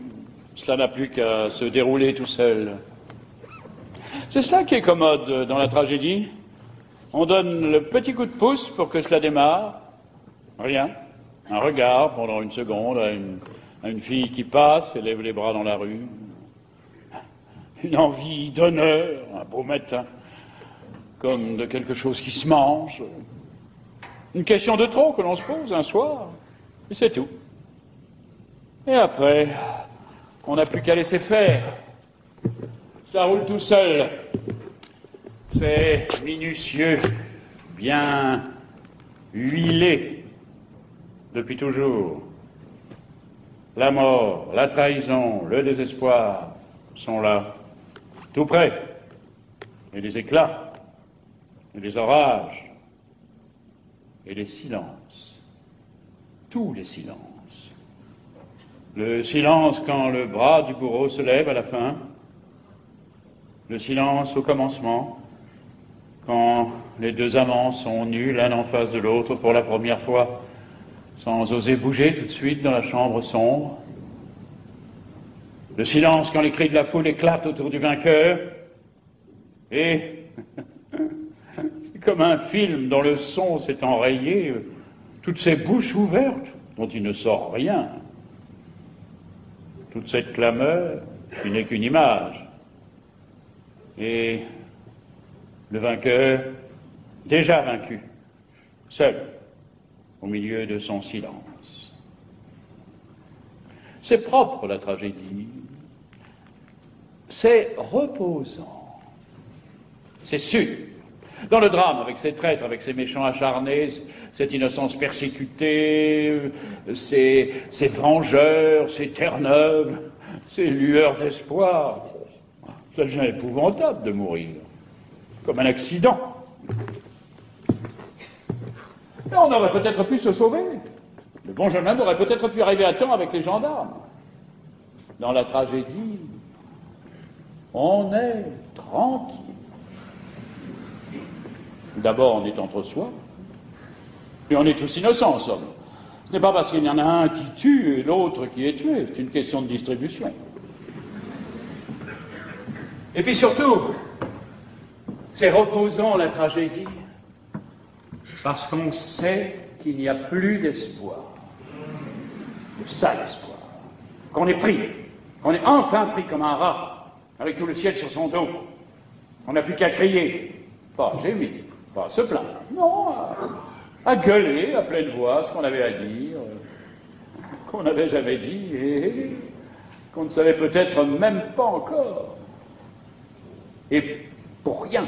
Cela n'a plus qu'à se dérouler tout seul. C'est cela qui est commode dans la tragédie. On donne le petit coup de pouce pour que cela démarre. Rien. Un regard pendant une seconde à une fille qui passe et lève les bras dans la rue. Une envie d'honneur, un beau matin, comme de quelque chose qui se mange. Une question de trop que l'on se pose un soir, et c'est tout. Et après, on n'a plus qu'à laisser faire. Ça roule tout seul. C'est minutieux, bien huilé, depuis toujours. La mort, la trahison, le désespoir sont là, tout près. Et les éclats, et les orages, et les silences. Tous les silences. Le silence quand le bras du bourreau se lève à la fin. Le silence au commencement, quand les 2 amants sont nus l'un en face de l'autre pour la première fois, sans oser bouger tout de suite dans la chambre sombre. Le silence quand les cris de la foule éclatent autour du vainqueur. Et c'est comme un film dont le son s'est enrayé, toutes ces bouches ouvertes dont il ne sort rien. Toute cette clameur qui n'est qu'une image. Et le vainqueur, déjà vaincu, seul, au milieu de son silence. C'est propre, la tragédie. C'est reposant. C'est sûr. Dans le drame, avec ses traîtres, avec ses méchants acharnés, cette innocence persécutée, ces vengeurs, ces terre-neuves, ces lueurs d'espoir, ça devient épouvantable de mourir, comme un accident. Et on aurait peut-être pu se sauver. Le bon jeune homme aurait peut-être pu arriver à temps avec les gendarmes. Dans la tragédie, on est tranquille. D'abord, on est entre soi, et on est tous innocents, en somme. Ce n'est pas parce qu'il y en a un qui tue et l'autre qui est tué, c'est une question de distribution. Et puis surtout, c'est reposant la tragédie, parce qu'on sait qu'il n'y a plus d'espoir. Le sale espoir. Qu'on est pris, qu'on est enfin pris comme un rat, avec tout le ciel sur son dos. On n'a plus qu'à crier, pas à gémir, pas à se plaindre, non, à gueuler à pleine voix ce qu'on avait à dire, qu'on n'avait jamais dit et qu'on ne savait peut-être même pas encore. Et pour rien.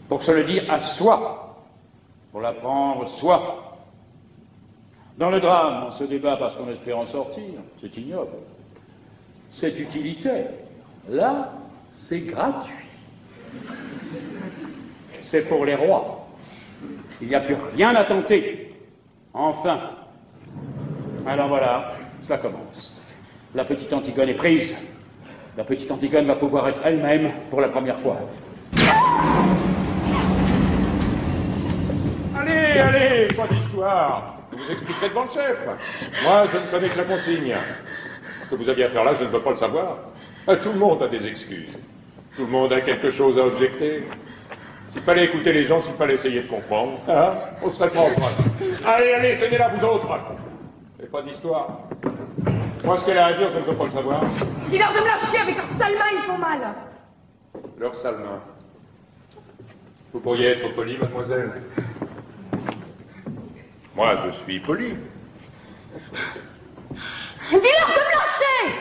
Pour se le dire à soi, pour l'apprendre soi. Dans le drame, on se débat parce qu'on espère en sortir, c'est ignoble. C'est utilitaire. Là, c'est gratuit. C'est pour les rois. Il n'y a plus rien à tenter. Enfin. Alors voilà, cela commence. La petite Antigone est prise. La petite Antigone va pouvoir être elle-même pour la première fois. Allez, allez, pas d'histoire. Je vous expliquerai devant le chef. Moi, je ne connais que la consigne. Ce que vous aviez à faire là, je ne veux pas le savoir. Tout le monde a des excuses. Tout le monde a quelque chose à objecter. S'il fallait écouter les gens, s'il fallait essayer de comprendre, hein, on serait pas en train. Allez, allez, tenez là, vous autres. Et pas d'histoire. Moi, ce qu'elle a à dire, je ne veux pas le savoir. Dis-leur de me lâcher avec leurs sales mains, ils font mal. Leurs sales mains. Vous pourriez être poli, mademoiselle. Moi, je suis poli. Dis-leur de me lâcher.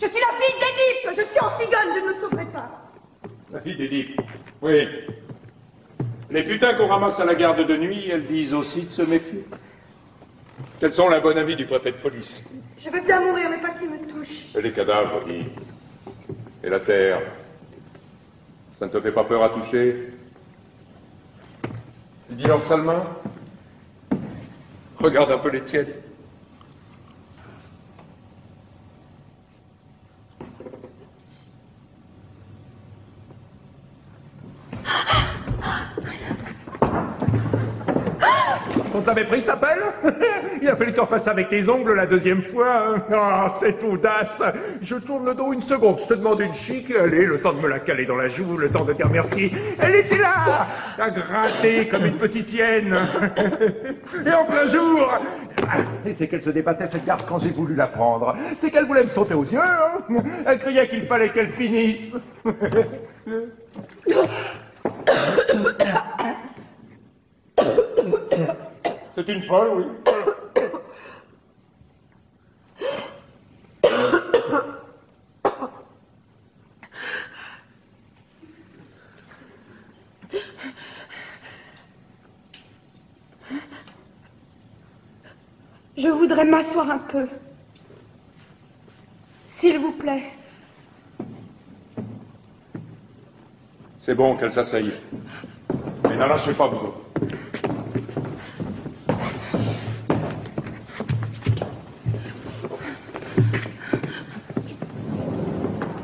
Je suis la fille d'Édipe, je suis Antigone, je ne me sauverai pas. La fille d'Édipe. Oui. Les putains qu'on ramasse à la garde de nuit, elles disent aussi de se méfier. Quels sont la bonne avis du préfet de police? Je veux bien mourir, mais pas qu'il me touche. Et les cadavres, oui. Et la terre. Ça ne te fait pas peur à toucher? Tu dis leurs sales mains? Regarde un peu les tiennes. On t'avait pris cet appel? Il a fallu que tu en fasses avec tes ongles la deuxième fois. Ah, cette audace. Je tourne le dos une seconde, je te demande une chic, allez, le temps de me la caler dans la joue, le temps de dire merci. Elle était là, à gratter comme une petite hyène. Et en plein jour. Et c'est qu'elle se débattait, cette garce, quand j'ai voulu la prendre. C'est qu'elle voulait me sauter aux yeux. Hein. Elle criait qu'il fallait qu'elle finisse. C'est une folle, oui. Je voudrais m'asseoir un peu. S'il vous plaît. C'est bon qu'elle s'asseye. Mais n'en lâchez pas, vous autres.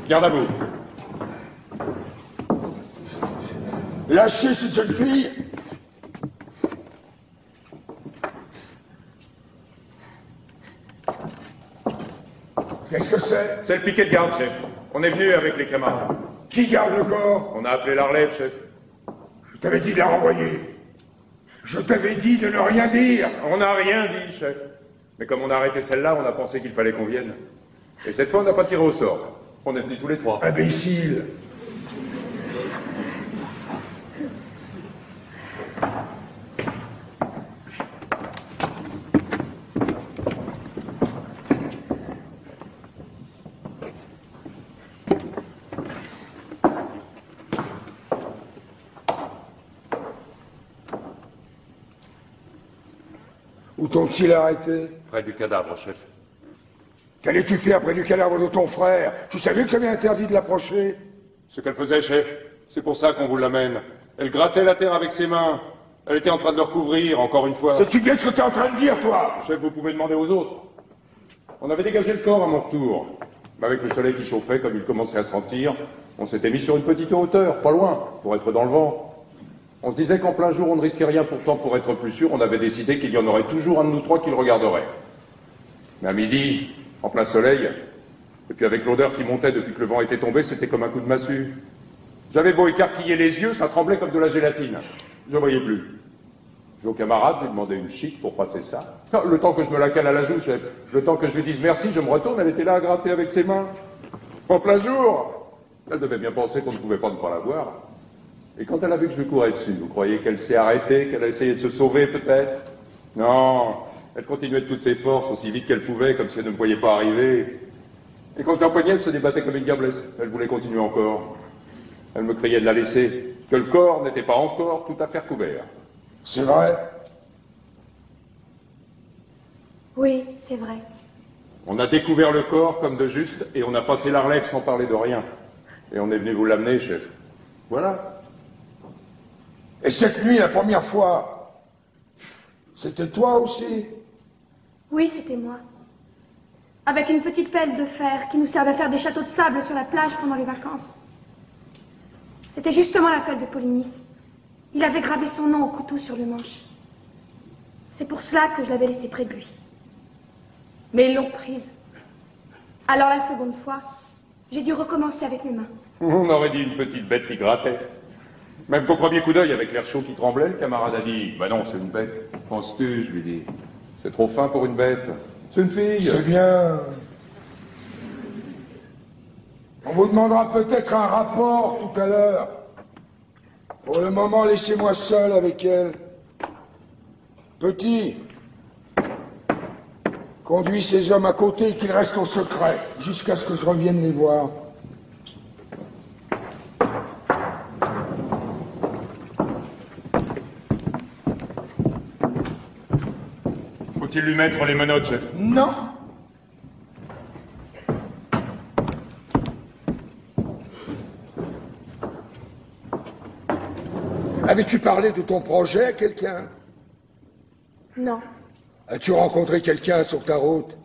Garde à vous. Lâchez cette jeune fille. Qu'est-ce que c'est? C'est le piquet de garde, chef. On est venu avec les camarades. Qui garde le corps? On a appelé la relève, chef. Je t'avais dit de la renvoyer. Je t'avais dit de ne rien dire. On n'a rien dit, chef. Mais comme on a arrêté celle-là, on a pensé qu'il fallait qu'on vienne. Et cette fois, on n'a pas tiré au sort. On est venus tous les trois. Imbécile. Où t'ont-ils arrêté? Près du cadavre, chef. Qu'allais-tu faire près du cadavre de ton frère? Tu savais que j'avais interdit de l'approcher? Ce qu'elle faisait, chef, c'est pour ça qu'on vous l'amène. Elle grattait la terre avec ses mains. Elle était en train de le recouvrir, encore une fois. Sais-tu bien ce que t'es en train de dire, toi? Chef, vous pouvez demander aux autres. On avait dégagé le corps à mon retour. Mais avec le soleil qui chauffait, comme il commençait à sentir, on s'était mis sur une petite hauteur, pas loin, pour être dans le vent. On se disait qu'en plein jour, on ne risquait rien. Pourtant, pour être plus sûr, on avait décidé qu'il y en aurait toujours un de nous trois qui le regarderait. Mais à midi, en plein soleil, et puis avec l'odeur qui montait depuis que le vent était tombé, c'était comme un coup de massue. J'avais beau écarquiller les yeux, ça tremblait comme de la gélatine. Je voyais plus. J'ai au camarade lui demander une chic pour passer ça. Le temps que je me la cale à la joue, chef, le temps que je lui dise merci, je me retourne, elle était là à gratter avec ses mains. En plein jour. Elle devait bien penser qu'on ne pouvait pas ne pas la voir. Et quand elle a vu que je lui courais dessus, vous croyez qu'elle s'est arrêtée, qu'elle a essayé de se sauver peut-être? Non, elle continuait de toutes ses forces, aussi vite qu'elle pouvait, comme si elle ne me voyait pas arriver. Et quand je l'empoignais, elle se débattait comme une diablesse. Elle voulait continuer encore. Elle me criait de la laisser, que le corps n'était pas encore tout à fait couvert. C'est vrai? Oui, c'est vrai. On a découvert le corps comme de juste, et on a passé la relève sans parler de rien. Et on est venu vous l'amener, chef. Voilà. Et cette nuit, la première fois, c'était toi aussi? Oui, c'était moi. Avec une petite pelle de fer qui nous servait à faire des châteaux de sable sur la plage pendant les vacances. C'était justement la pelle de Polynice. Il avait gravé son nom au couteau sur le manche. C'est pour cela que je l'avais laissée près de lui. Mais ils l'ont prise. Alors la seconde fois, j'ai dû recommencer avec mes mains. On aurait dit une petite bête qui grattait. Même qu'au premier coup d'œil, avec l'air chaud qui tremblait, le camarade a dit « Bah non, c'est une bête. Penses-tu ?» Je lui dis « C'est trop fin pour une bête. C'est une fille. » C'est bien. On vous demandera peut-être un rapport tout à l'heure. Pour le moment, laissez-moi seul avec elle. Petit, conduis ces hommes à côté et qu'ils restent au secret, jusqu'à ce que je revienne les voir. Faut-il lui mettre les menottes, chef? Non. Avais-tu parlé de ton projet à quelqu'un? Non. As-tu rencontré quelqu'un sur ta route?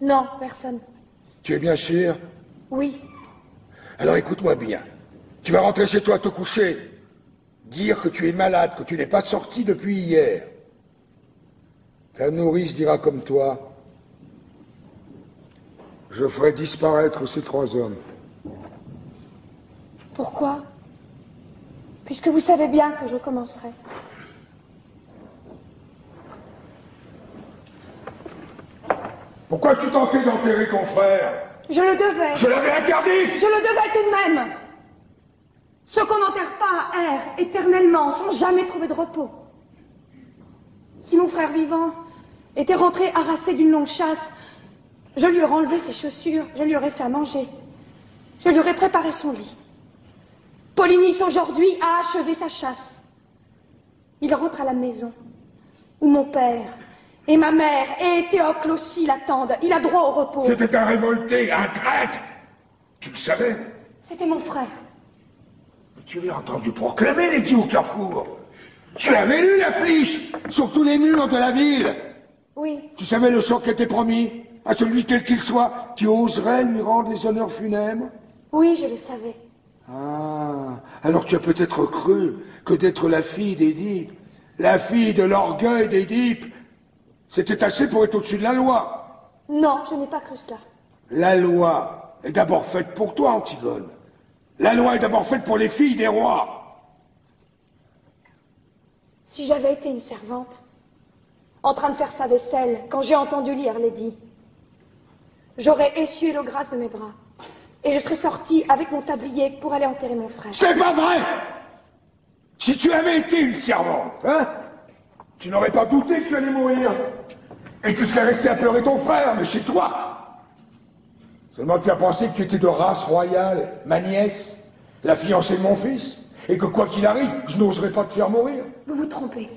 Non, personne. Tu es bien sûr? Oui. Alors écoute-moi bien. Tu vas rentrer chez toi te coucher. Dire que tu es malade, que tu n'es pas sorti depuis hier. Ta nourrice dira comme toi. Je ferai disparaître ces trois hommes. Pourquoi? Puisque vous savez bien que je recommencerai. Pourquoi tu tentais d'enterrer ton frère? Je le devais. Je l'avais interdit! Je le devais tout de même. Ceux qu'on n'enterre pas errent éternellement, sans jamais trouver de repos. Si mon frère vivant était rentré harassé d'une longue chasse, je lui aurais enlevé ses chaussures, je lui aurais fait à manger. Je lui aurais préparé son lit. Polynice aujourd'hui a achevé sa chasse. Il rentre à la maison, où mon père et ma mère et Théocle aussi l'attendent. Il a droit au repos. C'était un révolté, un traître. Tu le savais? C'était mon frère. Tu l'as entendu proclamer les dieux au carrefour. Tu avais lu l'affiche sur tous les murs de la ville. Oui. Tu savais le sort qui était promis à celui quel qu'il soit qui oserait lui rendre les honneurs funèbres? Oui, je le savais. Ah, alors tu as peut-être cru que d'être la fille d'Édipe, la fille de l'orgueil d'Édipe, c'était assez pour être au-dessus de la loi. Non, je n'ai pas cru cela. La loi est d'abord faite pour toi, Antigone. La loi est d'abord faite pour les filles des rois. Si j'avais été une servante, en train de faire sa vaisselle, quand j'ai entendu lire l'édit, j'aurais essuyé l'eau grasse de mes bras, et je serais sortie avec mon tablier pour aller enterrer mon frère. C'est pas vrai! Si tu avais été une servante, hein, tu n'aurais pas douté que tu allais mourir. Et tu serais resté à pleurer ton frère, mais chez toi. Seulement tu as pensé que tu étais de race royale, ma nièce, la fiancée de mon fils, et que quoi qu'il arrive, je n'oserais pas te faire mourir. Vous vous trompez.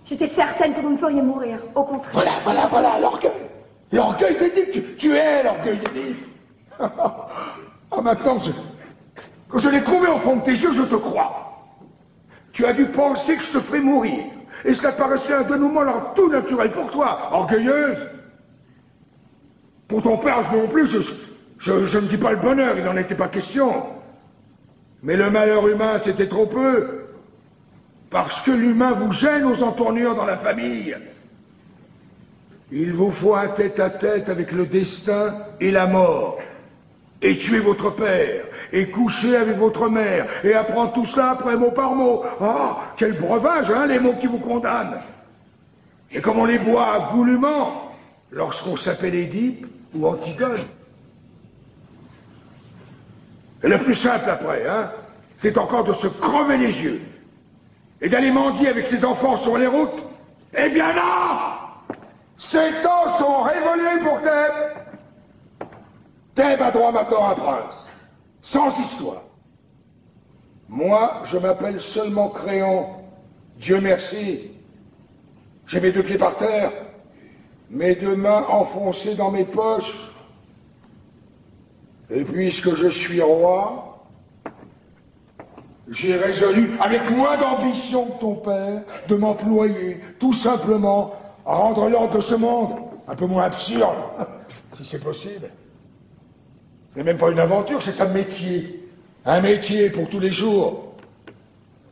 J'étais certaine que vous me feriez mourir, au contraire. Voilà, l'orgueil. L'orgueil d'Édipe, tu es l'orgueil d'Édipe. Ah, maintenant, quand je l'ai trouvé au fond de tes yeux, je te crois. Tu as dû penser que je te ferais mourir. Et cela paraissait un dénouement alors tout naturel pour toi, orgueilleuse. Pour ton père non plus, je ne dis pas le bonheur, il n'en était pas question. Mais le malheur humain, c'était trop peu. Parce que l'humain vous gêne aux entournures dans la famille. Il vous faut un tête-à-tête avec le destin et la mort. Et tuer votre père, et coucher avec votre mère, et apprendre tout cela après mot par mot. Ah, quel breuvage, hein, les mots qui vous condamnent. Et comme on les boit goulûment, lorsqu'on s'appelle Édipe ou Antigone. Et le plus simple après, hein, c'est encore de se crever les yeux, et d'aller mendier avec ses enfants sur les routes. Eh bien là, ces temps sont révolus pour Thèbes. Thèbes a droit maintenant à un prince, sans histoire. Moi, je m'appelle seulement Créon. Dieu merci. J'ai mes 2 pieds par terre, mes 2 mains enfoncées dans mes poches. Et puisque je suis roi, j'ai résolu, avec moins d'ambition que ton père, de m'employer tout simplement à rendre l'ordre de ce monde un peu moins absurde, si c'est possible. Ce n'est même pas une aventure, c'est un métier. Un métier pour tous les jours.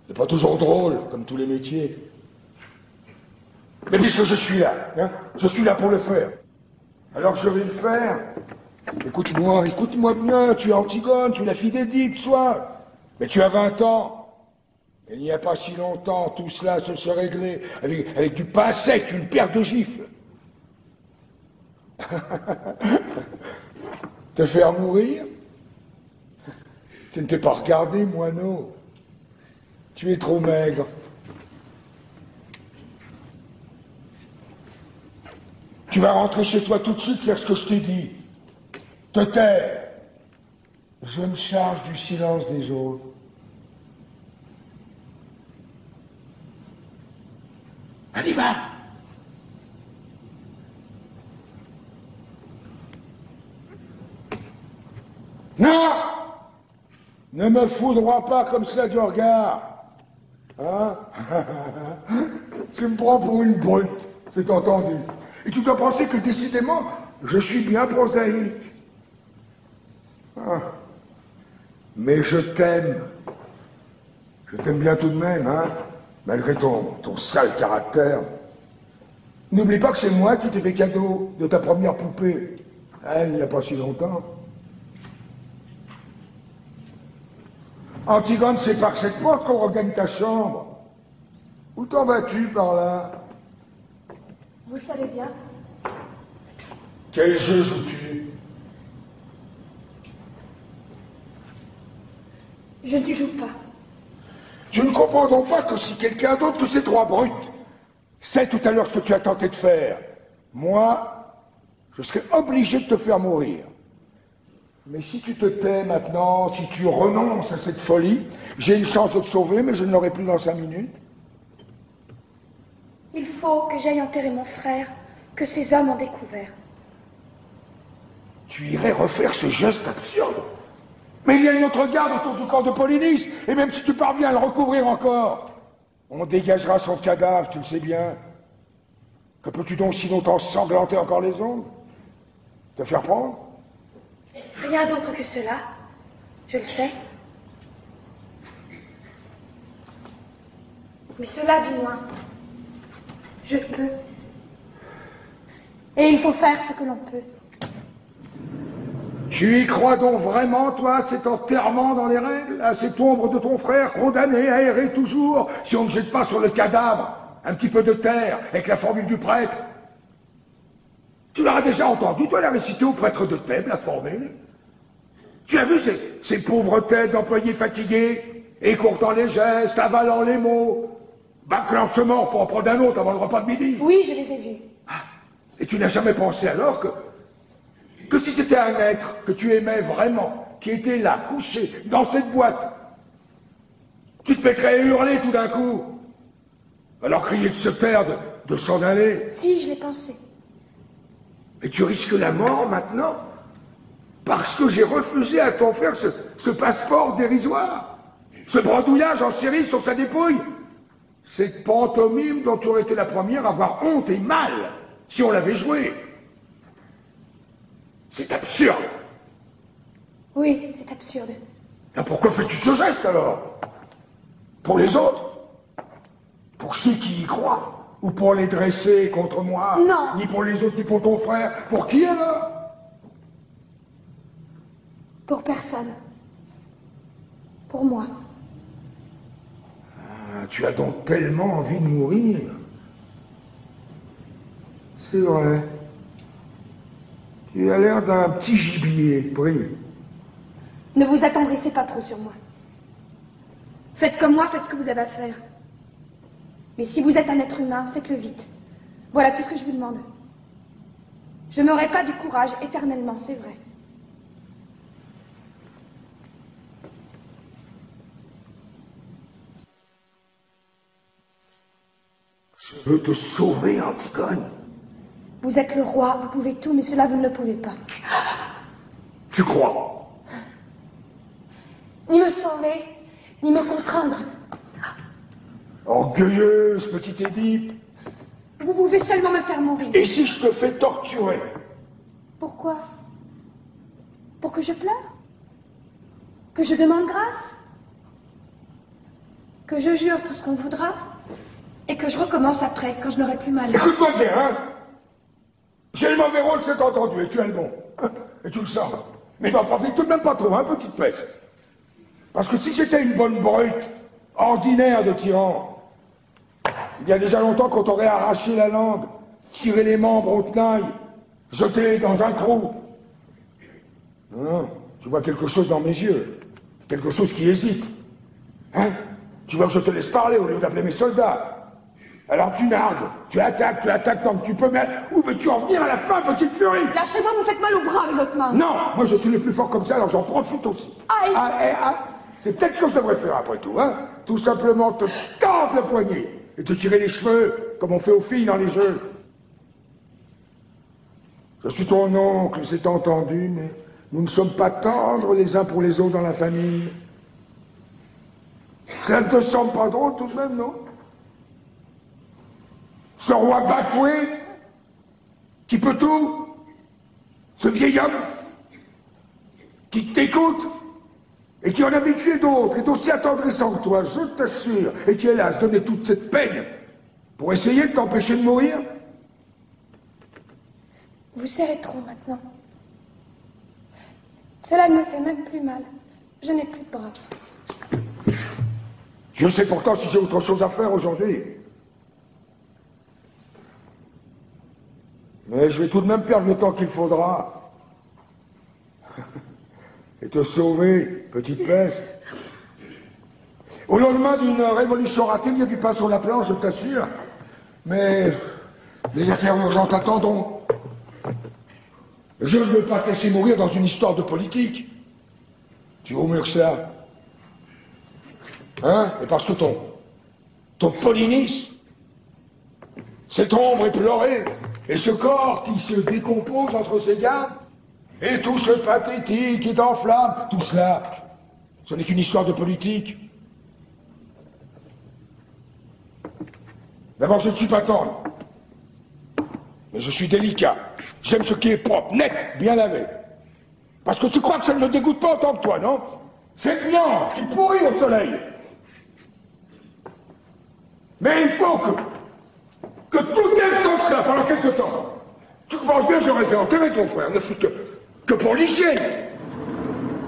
C'est pas toujours drôle, comme tous les métiers. Mais puisque je suis là, hein, je suis là pour le faire. Alors je vais le faire. Écoute-moi bien, tu es Antigone, tu es la fille d'Édipe, soit. Mais tu as 20 ans. Il n'y a pas si longtemps, tout cela se serait réglé avec du pain sec, une paire de gifles. Te faire mourir? Tu ne t'es pas regardé, moineau. Tu es trop maigre. Tu vas rentrer chez toi tout de suite, faire ce que je t'ai dit. Te taire. Je me charge du silence des autres. Allez, va! Non! Ne me foudroie pas comme ça du regard. Hein? Tu me prends pour une brute, c'est entendu. Et tu dois penser que décidément, je suis bien prosaïque. Ah. Mais je t'aime. Je t'aime bien tout de même, hein, malgré ton sale caractère. N'oublie pas que c'est moi qui t'ai fait cadeau de ta première poupée. Hein, il n'y a pas si longtemps. Antigone, c'est par cette porte qu'on regagne ta chambre. Où t'en vas-tu par là? Vous le savez bien. Quel jeu joues-tu? Je ne joue pas. Tu ne comprends donc pas que si quelqu'un d'autre que ces 3 brutes sait tout à l'heure ce que tu as tenté de faire, moi, je serais obligé de te faire mourir. Mais si tu te tais maintenant, si tu renonces à cette folie, j'ai une chance de te sauver, mais je ne l'aurai plus dans 5 minutes. Il faut que j'aille enterrer mon frère, que ces hommes ont découvert. Tu irais refaire ce geste absurde? Mais il y a une autre garde autour du corps de Polynice, et même si tu parviens à le recouvrir encore, on dégagera son cadavre, tu le sais bien. Que peux-tu donc si longtemps sanglanter encore les ongles? Te faire prendre? Rien d'autre que cela, je le sais. Mais cela, du moins, je peux. Et il faut faire ce que l'on peut. Tu y crois donc vraiment, toi, cet enterrement dans les règles, à cette ombre de ton frère condamné à errer toujours, si on ne jette pas sur le cadavre un petit peu de terre avec la formule du prêtre? Tu l'auras déjà entendu, toi, la réciter au prêtre de Thèbes, la formule? Tu as vu ces pauvres têtes d'employés fatigués, écourtant les gestes, avalant les mots, bâclant ce mort pour en prendre un autre avant le repas de midi? Oui, je les ai vus. Ah, et tu n'as jamais pensé alors que si c'était un être que tu aimais vraiment, qui était là, couché, dans cette boîte, tu te mettrais à hurler tout d'un coup, alors crier de se taire, de s'en aller? Si, je l'ai pensé. Et tu risques la mort maintenant parce que j'ai refusé à ton frère ce passeport dérisoire, ce bredouillage en série sur sa dépouille, cette pantomime dont tu aurais été la première à avoir honte et mal si on l'avait joué. C'est absurde. Oui, c'est absurde. Et pourquoi fais-tu ce geste alors? Pour les autres? Pour ceux qui y croient? Ou pour les dresser contre moi? Non. Ni pour les autres, ni pour ton frère. Pour qui alors? Pour personne. Pour moi. Ah, tu as donc tellement envie de mourir. C'est vrai. Tu as l'air d'un petit gibier pris. Ne vous attendrissez pas trop sur moi. Faites comme moi, faites ce que vous avez à faire. Mais si vous êtes un être humain, faites-le vite. Voilà tout ce que je vous demande. Je n'aurai pas du courage éternellement, c'est vrai. Je veux te sauver, Antigone. Vous êtes le roi, vous pouvez tout, mais cela vous ne le pouvez pas. Tu crois? Ni me sauver, ni me contraindre. Orgueilleuse, petite Édipe. Vous pouvez seulement me faire mourir. Et si je te fais torturer? Pourquoi? Pour que je pleure? Que je demande grâce? Que je jure tout ce qu'on voudra? Et que je recommence après, quand je n'aurai plus mal. Écoute-moi bien, hein? J'ai le mauvais rôle, c'est entendu, et tu as le bon. Et tu le sens. Mais n'en profite tout de même pas trop, hein, petite peste. Parce que si j'étais une bonne brute, ordinaire de tyran, il y a déjà longtemps qu'on t'aurait arraché la langue, tiré les membres au tenaille, jeté dans un trou. Non, tu vois quelque chose dans mes yeux, quelque chose qui hésite. Hein? Tu veux que je te laisse parler au lieu d'appeler mes soldats? Alors tu nargues, tu attaques tant que tu peux, mais où veux-tu en venir à la fin, petite furie? Lâchez-moi, vous faites mal au bras avec l'autre main. Non, moi je suis le plus fort comme ça, alors j'en profite aussi. Aïe. C'est peut-être ce que je devrais faire après tout, hein? Tout simplement te tendre le poignet et te tirer les cheveux, comme on fait aux filles dans les jeux. Je suis ton oncle, c'est entendu, mais nous ne sommes pas tendres les uns pour les autres dans la famille. Ça ne te semble pas drôle tout de même, non? Ce roi bafoué, qui peut tout, ce vieil homme, qui t'écoute, et qui en a tué d'autres, est aussi attendrissant que toi, je t'assure, et qui est là à se donner toute cette peine pour essayer de t'empêcher de mourir. Vous serrez trop maintenant. Cela ne me fait même plus mal. Je n'ai plus de bras. Je sais pourtant si j'ai autre chose à faire aujourd'hui. Mais je vais tout de même perdre le temps qu'il faudra. Et te sauver, petite peste. Au lendemain d'une révolution ratée, il y a du pain sur la planche, je t'assure. Mais les affaires urgentes attendront. Je ne veux pas te laisser mourir dans une histoire de politique. Tu vaux mieux que ça. Hein? Et parce que ton Polynice, cette ombre éplorée, et ce corps qui se décompose entre ses gardes, et tout ce pathétique qui t'enflamme, tout cela, ce n'est qu'une histoire de politique. D'abord, je ne suis pas tendre, mais je suis délicat. J'aime ce qui est propre, net, bien lavé. Parce que tu crois que ça ne me dégoûte pas autant que toi, non? Cette viande qui pourrit au soleil. Mais il faut que tout aille comme ça pendant quelque temps. Tu penses bien que j'aurais fait enterrer ton frère, ne fût que pour l'hygiène.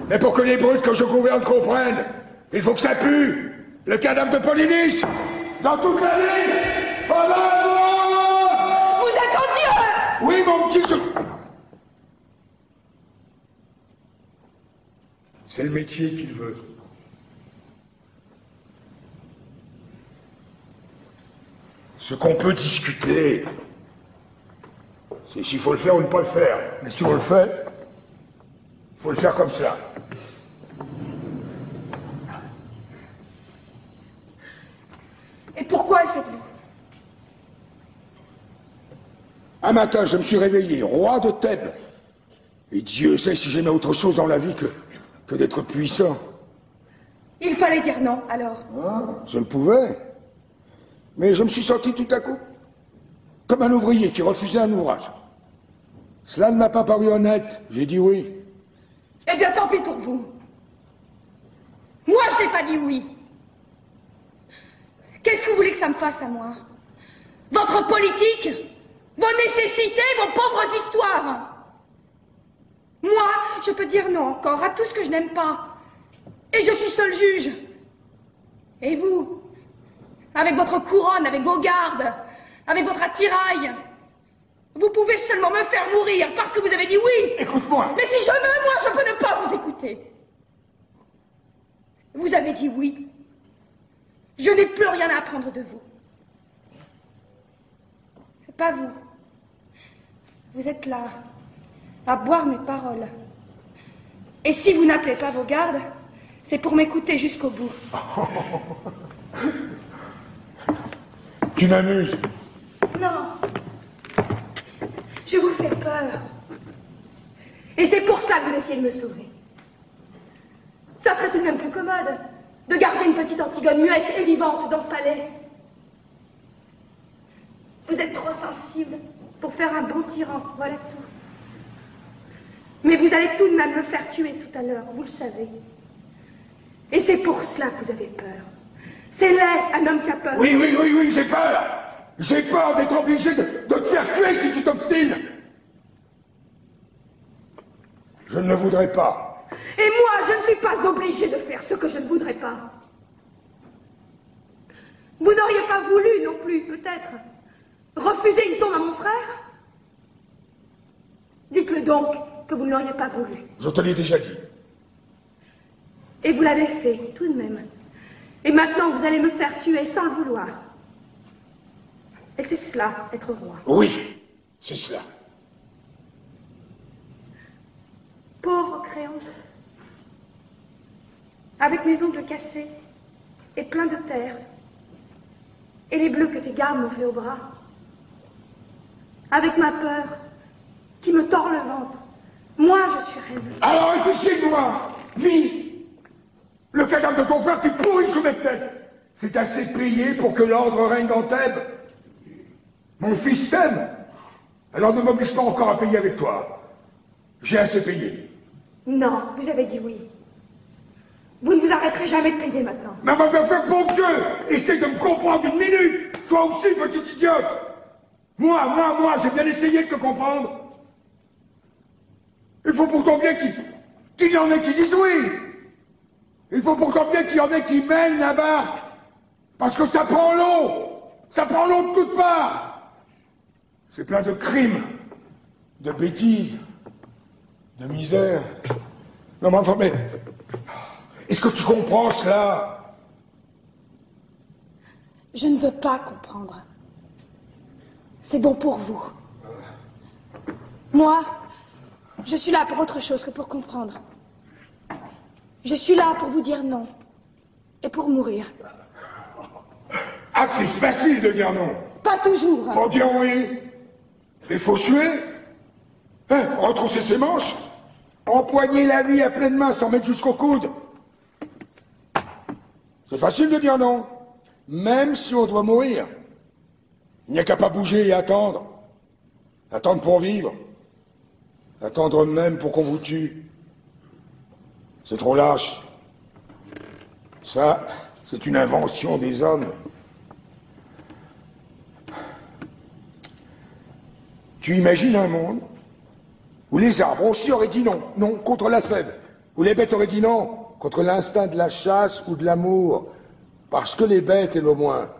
Mais pour que les brutes que je gouverne comprennent, il faut que ça pue. Le cadavre de Polynice, dans toute la ville, pendant un mois. Vous êtes odieux! Oui, mon petit... C'est le métier qu'il veut. Ce qu'on peut discuter, c'est s'il faut le faire ou ne pas le faire. Mais si on le fait, il faut le faire comme ça. Et pourquoi le faites-vous? Un matin, je me suis réveillé, roi de Thèbes. Et Dieu sait si j'aimais autre chose dans la vie que d'être puissant. Il fallait dire non, alors. Ah, je le pouvais. Mais je me suis senti tout à coup comme un ouvrier qui refusait un ouvrage. Cela ne m'a pas paru honnête. J'ai dit oui. Eh bien, tant pis pour vous. Moi, je n'ai pas dit oui. Qu'est-ce que vous voulez que ça me fasse à moi? Votre politique, vos nécessités, vos pauvres histoires. Moi, je peux dire non encore à tout ce que je n'aime pas. Et je suis seul juge. Et vous, avec votre couronne, avec vos gardes, avec votre attirail, vous pouvez seulement me faire mourir parce que vous avez dit oui. Écoute-moi. Mais si je veux, moi, je peux ne pas vous écouter. Vous avez dit oui. Je n'ai plus rien à apprendre de vous. Pas vous. Vous êtes là, à boire mes paroles. Et si vous n'appelez pas vos gardes, c'est pour m'écouter jusqu'au bout. Tu m'amuses. Non. Je vous fais peur. Et c'est pour ça que vous essayez de me sauver. Ça serait tout de même plus commode de garder une petite Antigone muette et vivante dans ce palais. Vous êtes trop sensible pour faire un bon tyran, voilà tout. Mais vous allez tout de même me faire tuer tout à l'heure, vous le savez. Et c'est pour cela que vous avez peur. C'est laid, un homme qui a peur. Oui, j'ai peur. J'ai peur d'être obligé de te faire tuer si tu t'obstines. Je ne le voudrais pas. Et moi, je ne suis pas obligée de faire ce que je ne voudrais pas. Vous n'auriez pas voulu non plus, peut-être, refuser une tombe à mon frère? Dites-le donc que vous ne l'auriez pas voulu. Je te l'ai déjà dit. Et vous l'avez fait, tout de même. Et maintenant, vous allez me faire tuer sans le vouloir. Et c'est cela, être roi. Oui, c'est cela. Pauvre Créon. Avec mes ongles cassés et pleins de terre. Et les bleus que tes gardes m'ont fait au bras. Avec ma peur qui me tord le ventre. Moi, je suis reine. Alors écoutez-moi, vis. Le cadavre de ton frère qui pourrit sous mes fenêtres. C'est assez payé pour que l'ordre règne dans Thèbes. Mon fils t'aime. Alors ne m'oblige pas encore à payer avec toi. J'ai assez payé. Non, vous avez dit oui. Vous ne vous arrêterez jamais de payer maintenant. Mais va faire bon Dieu. Essaye de me comprendre une minute. Toi aussi, petite idiote. Moi, j'ai bien essayé de te comprendre. Il faut pourtant bien qu'il y en ait qui disent oui. Il faut pourtant bien qu'il y en ait qui mènent la barque. Parce que ça prend l'eau. Ça prend l'eau de toutes parts. C'est plein de crimes, de bêtises, de misère. Non, mais enfin, mais... Est-ce que tu comprends cela? Je ne veux pas comprendre. C'est bon pour vous. Moi, je suis là pour autre chose que pour comprendre. Je suis là pour vous dire non. Et pour mourir. Ah, c'est facile de dire non. Pas toujours. Pour dire oui. Il faut suer. Hein, retrousser ses manches. Empoigner la vie à pleine main sans mettre jusqu'au coude. C'est facile de dire non. Même si on doit mourir. Il n'y a qu'à pas bouger et attendre. Attendre pour vivre. Attendre même pour qu'on vous tue. C'est trop lâche. Ça, c'est une invention des hommes. Tu imagines un monde où les arbres aussi auraient dit non, non, contre la sève, où les bêtes auraient dit non, contre l'instinct de la chasse ou de l'amour, parce que les bêtes, elles au moins,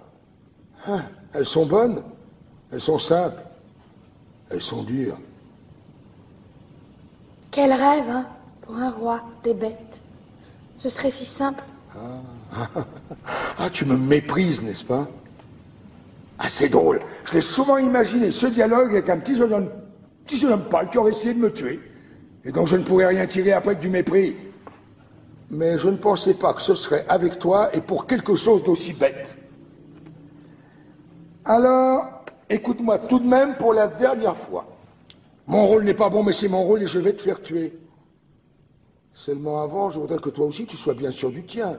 hein, elles sont bonnes, elles sont simples, elles sont dures. Quel rêve, hein, pour un roi des bêtes. Ce serait si simple. Ah, tu me méprises, n'est-ce pas? Ah, c'est drôle. Je l'ai souvent imaginé, ce dialogue avec un petit jeune homme pâle qui aurait essayé de me tuer, et dont je ne pourrais rien tirer après que du mépris. Mais je ne pensais pas que ce serait avec toi et pour quelque chose d'aussi bête. Alors, écoute-moi tout de même pour la dernière fois. Mon rôle n'est pas bon, mais c'est mon rôle et je vais te faire tuer. Seulement avant, je voudrais que toi aussi tu sois bien sûr du tien.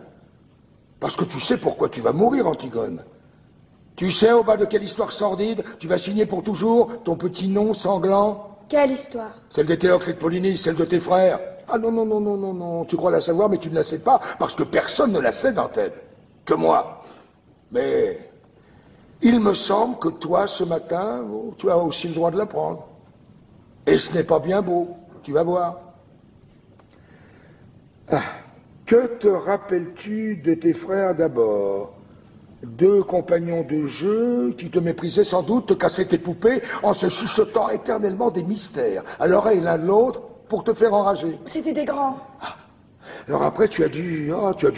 Parce que tu sais pourquoi tu vas mourir, Antigone. Tu sais au bas de quelle histoire sordide tu vas signer pour toujours ton petit nom sanglant? Quelle histoire? Celle d'Éthéocle et de Polynice, celle de tes frères. Ah non, non, non, non, non, non, tu crois la savoir, mais tu ne la sais pas, parce que personne ne la sait dans Thèbes. Que moi. Mais il me semble que toi, ce matin, tu as aussi le droit de l'apprendre. Et ce n'est pas bien beau, tu vas voir. Ah, que te rappelles-tu de tes frères d'abord? 2 compagnons de jeu qui te méprisaient sans doute, te cassaient tes poupées en se chuchotant éternellement des mystères à l'oreille l'un de l'autre pour te faire enrager. C'était des grands. Ah. Alors après, tu as dû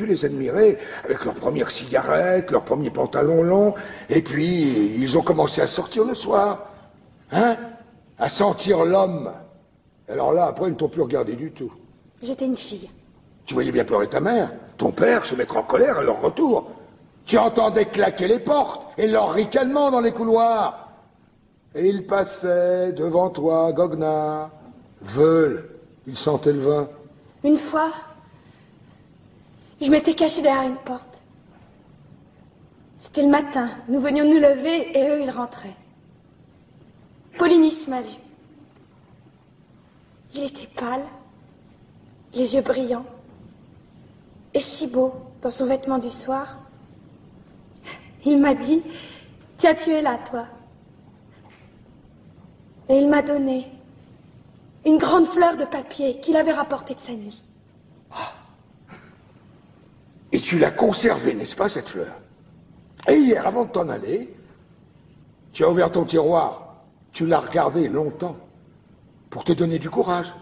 les admirer avec leurs premières cigarettes, leurs premiers pantalons longs, et puis ils ont commencé à sortir le soir, hein, à sentir l'homme. Alors là, après, ils ne t'ont plus regardé du tout. J'étais une fille. Tu voyais bien pleurer ta mère, ton père se mettre en colère à leur retour. Tu entendais claquer les portes et leur ricanement dans les couloirs. Et ils passaient devant toi, goguenards, veules, ils sentaient le vin. Une fois, je m'étais cachée derrière une porte. C'était le matin, nous venions nous lever et eux, ils rentraient. Polynice m'a vu. Il était pâle, les yeux brillants, et si beau dans son vêtement du soir. Il m'a dit, tiens, tu es là, toi. Et il m'a donné une grande fleur de papier qu'il avait rapportée de sa nuit. Ah. Et tu l'as conservée, n'est-ce pas, cette fleur? Et hier, avant de t'en aller, tu as ouvert ton tiroir, tu l'as regardée longtemps, pour te donner du courage.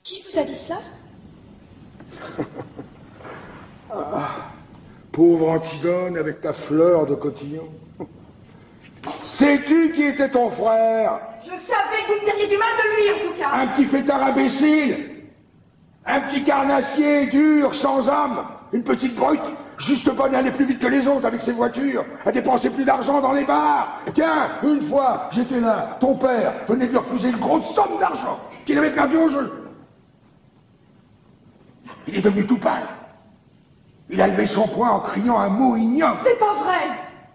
Qui vous a dit ça? Ah, pauvre Antigone avec ta fleur de cotillon. Sais-tu qui était ton frère? Je savais que vous me diriez du mal de lui, en tout cas. Un petit fêtard imbécile, un petit carnassier dur, sans âme, une petite brute, juste bonne à aller plus vite que les autres avec ses voitures, à dépenser plus d'argent dans les bars. Tiens, une fois, j'étais là, ton père venait de lui refuser une grosse somme d'argent qu'il avait perdu au jeu. Il est devenu tout pâle. Il a levé son poing en criant un mot ignoble. C'est pas vrai.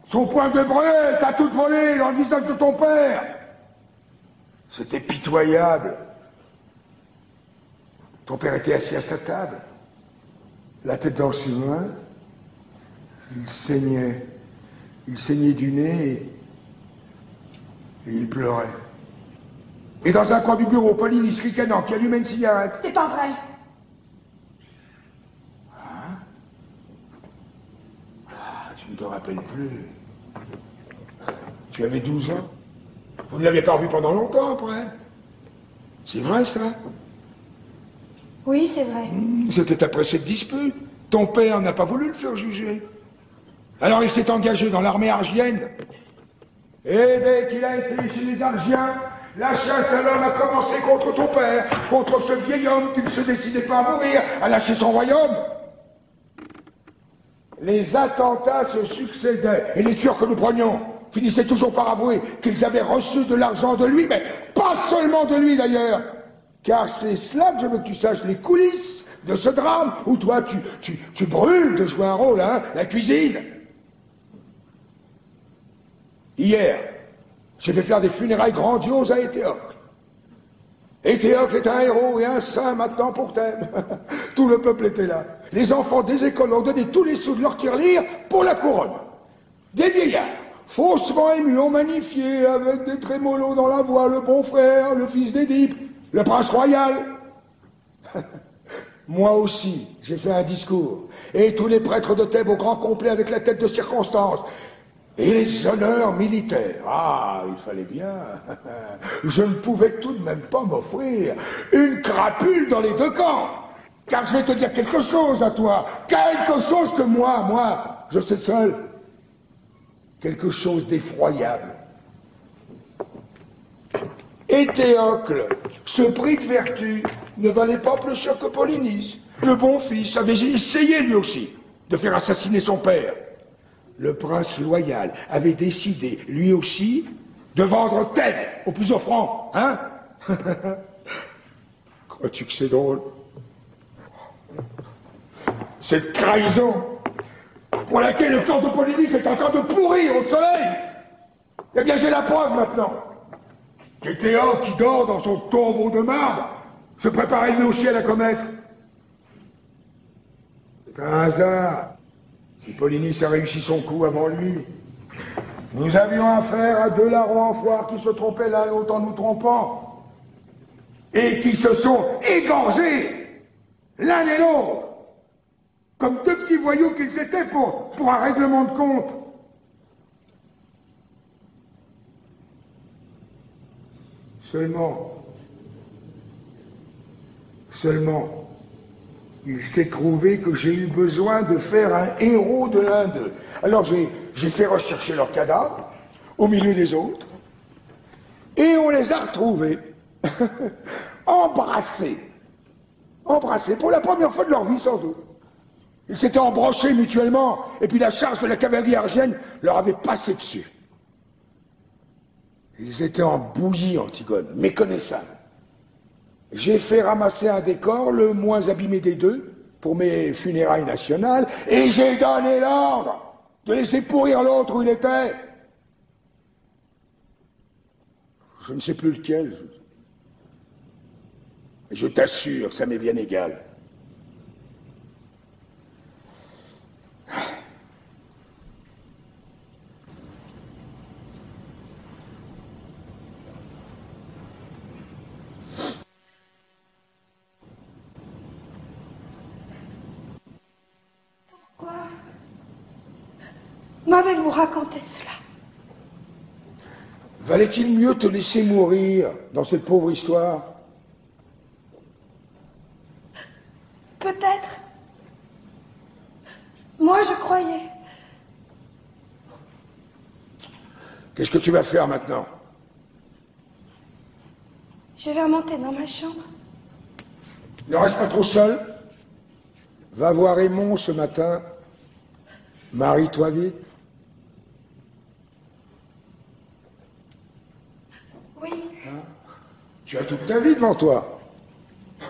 Son poing de brûle, t'as tout volé dans le visage de ton père. C'était pitoyable. Ton père était assis à sa table, la tête dans ses mains. Il saignait. Il saignait du nez et il pleurait. Et dans un coin du bureau, Polynice ricanant qui allumait une cigarette. C'est pas vrai. Tu ne te rappelles plus. Tu avais 12 ans. Vous ne l'avez pas revu pendant longtemps après. C'est vrai ça? Oui, c'est vrai. C'était après cette dispute. Ton père n'a pas voulu le faire juger. Alors il s'est engagé dans l'armée argienne. Et dès qu'il a été chez les Argiens, la chasse à l'homme a commencé contre ton père, contre ce vieil homme qui ne se décidait pas à mourir, à lâcher son royaume. Les attentats se succédaient, et les tueurs que nous prenions finissaient toujours par avouer qu'ils avaient reçu de l'argent de lui, mais pas seulement de lui d'ailleurs, car c'est cela que je veux que tu saches, les coulisses de ce drame, où toi tu brûles de jouer un rôle, hein, la cuisine. Hier, j'ai fait faire des funérailles grandioses à Éthéocle. Éthéocle est un héros et un saint maintenant pour Thèbes. Tout le peuple était là. les enfants des écoles ont donné tous les sous de leur tirelire pour la couronne. Des vieillards, faussement émus, ont magnifié avec des trémolos dans la voix le bon frère, le fils d'Édipe, le prince royal. Moi aussi, j'ai fait un discours, et tous les prêtres de Thèbes au grand complet avec la tête de circonstance, et les honneurs militaires. Ah, il fallait bien. Je ne pouvais tout de même pas m'offrir une crapule dans les deux camps. Car je vais te dire quelque chose à toi, quelque chose que moi, je sais seul, quelque chose d'effroyable. Et Théocle, ce prix de vertu, ne valait pas plus cher que Polynice. Le bon fils avait essayé lui aussi de faire assassiner son père. Le prince loyal avait décidé, lui aussi, de vendre Thèbes au plus offrant, hein? Crois-tu que c'est drôle? Cette trahison pour laquelle le camp de Polynice est en train de pourrir au soleil. Eh bien, j'ai la preuve maintenant. Et Théo, qui dort dans son tombeau de marbre, se préparait lui aussi à la commettre. C'est un hasard. Si Polynice a réussi son coup avant lui, nous avions affaire à deux larrons en foire qui se trompaient l'un l'autre en nous trompant, et qui se sont égorgés l'un et l'autre, comme deux petits voyous qu'ils étaient pour un règlement de compte. Seulement, il s'est trouvé que j'ai eu besoin de faire un héros de l'un d'eux. Alors j'ai fait rechercher leurs cadavres, au milieu des autres, et on les a retrouvés, embrassés, pour la première fois de leur vie sans doute. Ils s'étaient embrochés mutuellement, et puis la charge de la cavalerie argienne leur avait passé dessus. Ils étaient en bouillie, Antigone, méconnaissables. J'ai fait ramasser un décor, le moins abîmé des deux, pour mes funérailles nationales, et j'ai donné l'ordre de laisser pourrir l'autre où il était. Je ne sais plus lequel. Et je t'assure, ça m'est bien égal. M'avez-vous raconté cela? Valait-il mieux te laisser mourir dans cette pauvre histoire? Peut-être. Moi, je croyais. Qu'est-ce que tu vas faire maintenant? Je vais remonter dans ma chambre. Ne reste pas trop seul. Va voir Aymon ce matin. Marie-toi vite. Oui. Hein? Tu as toute ta vie devant toi.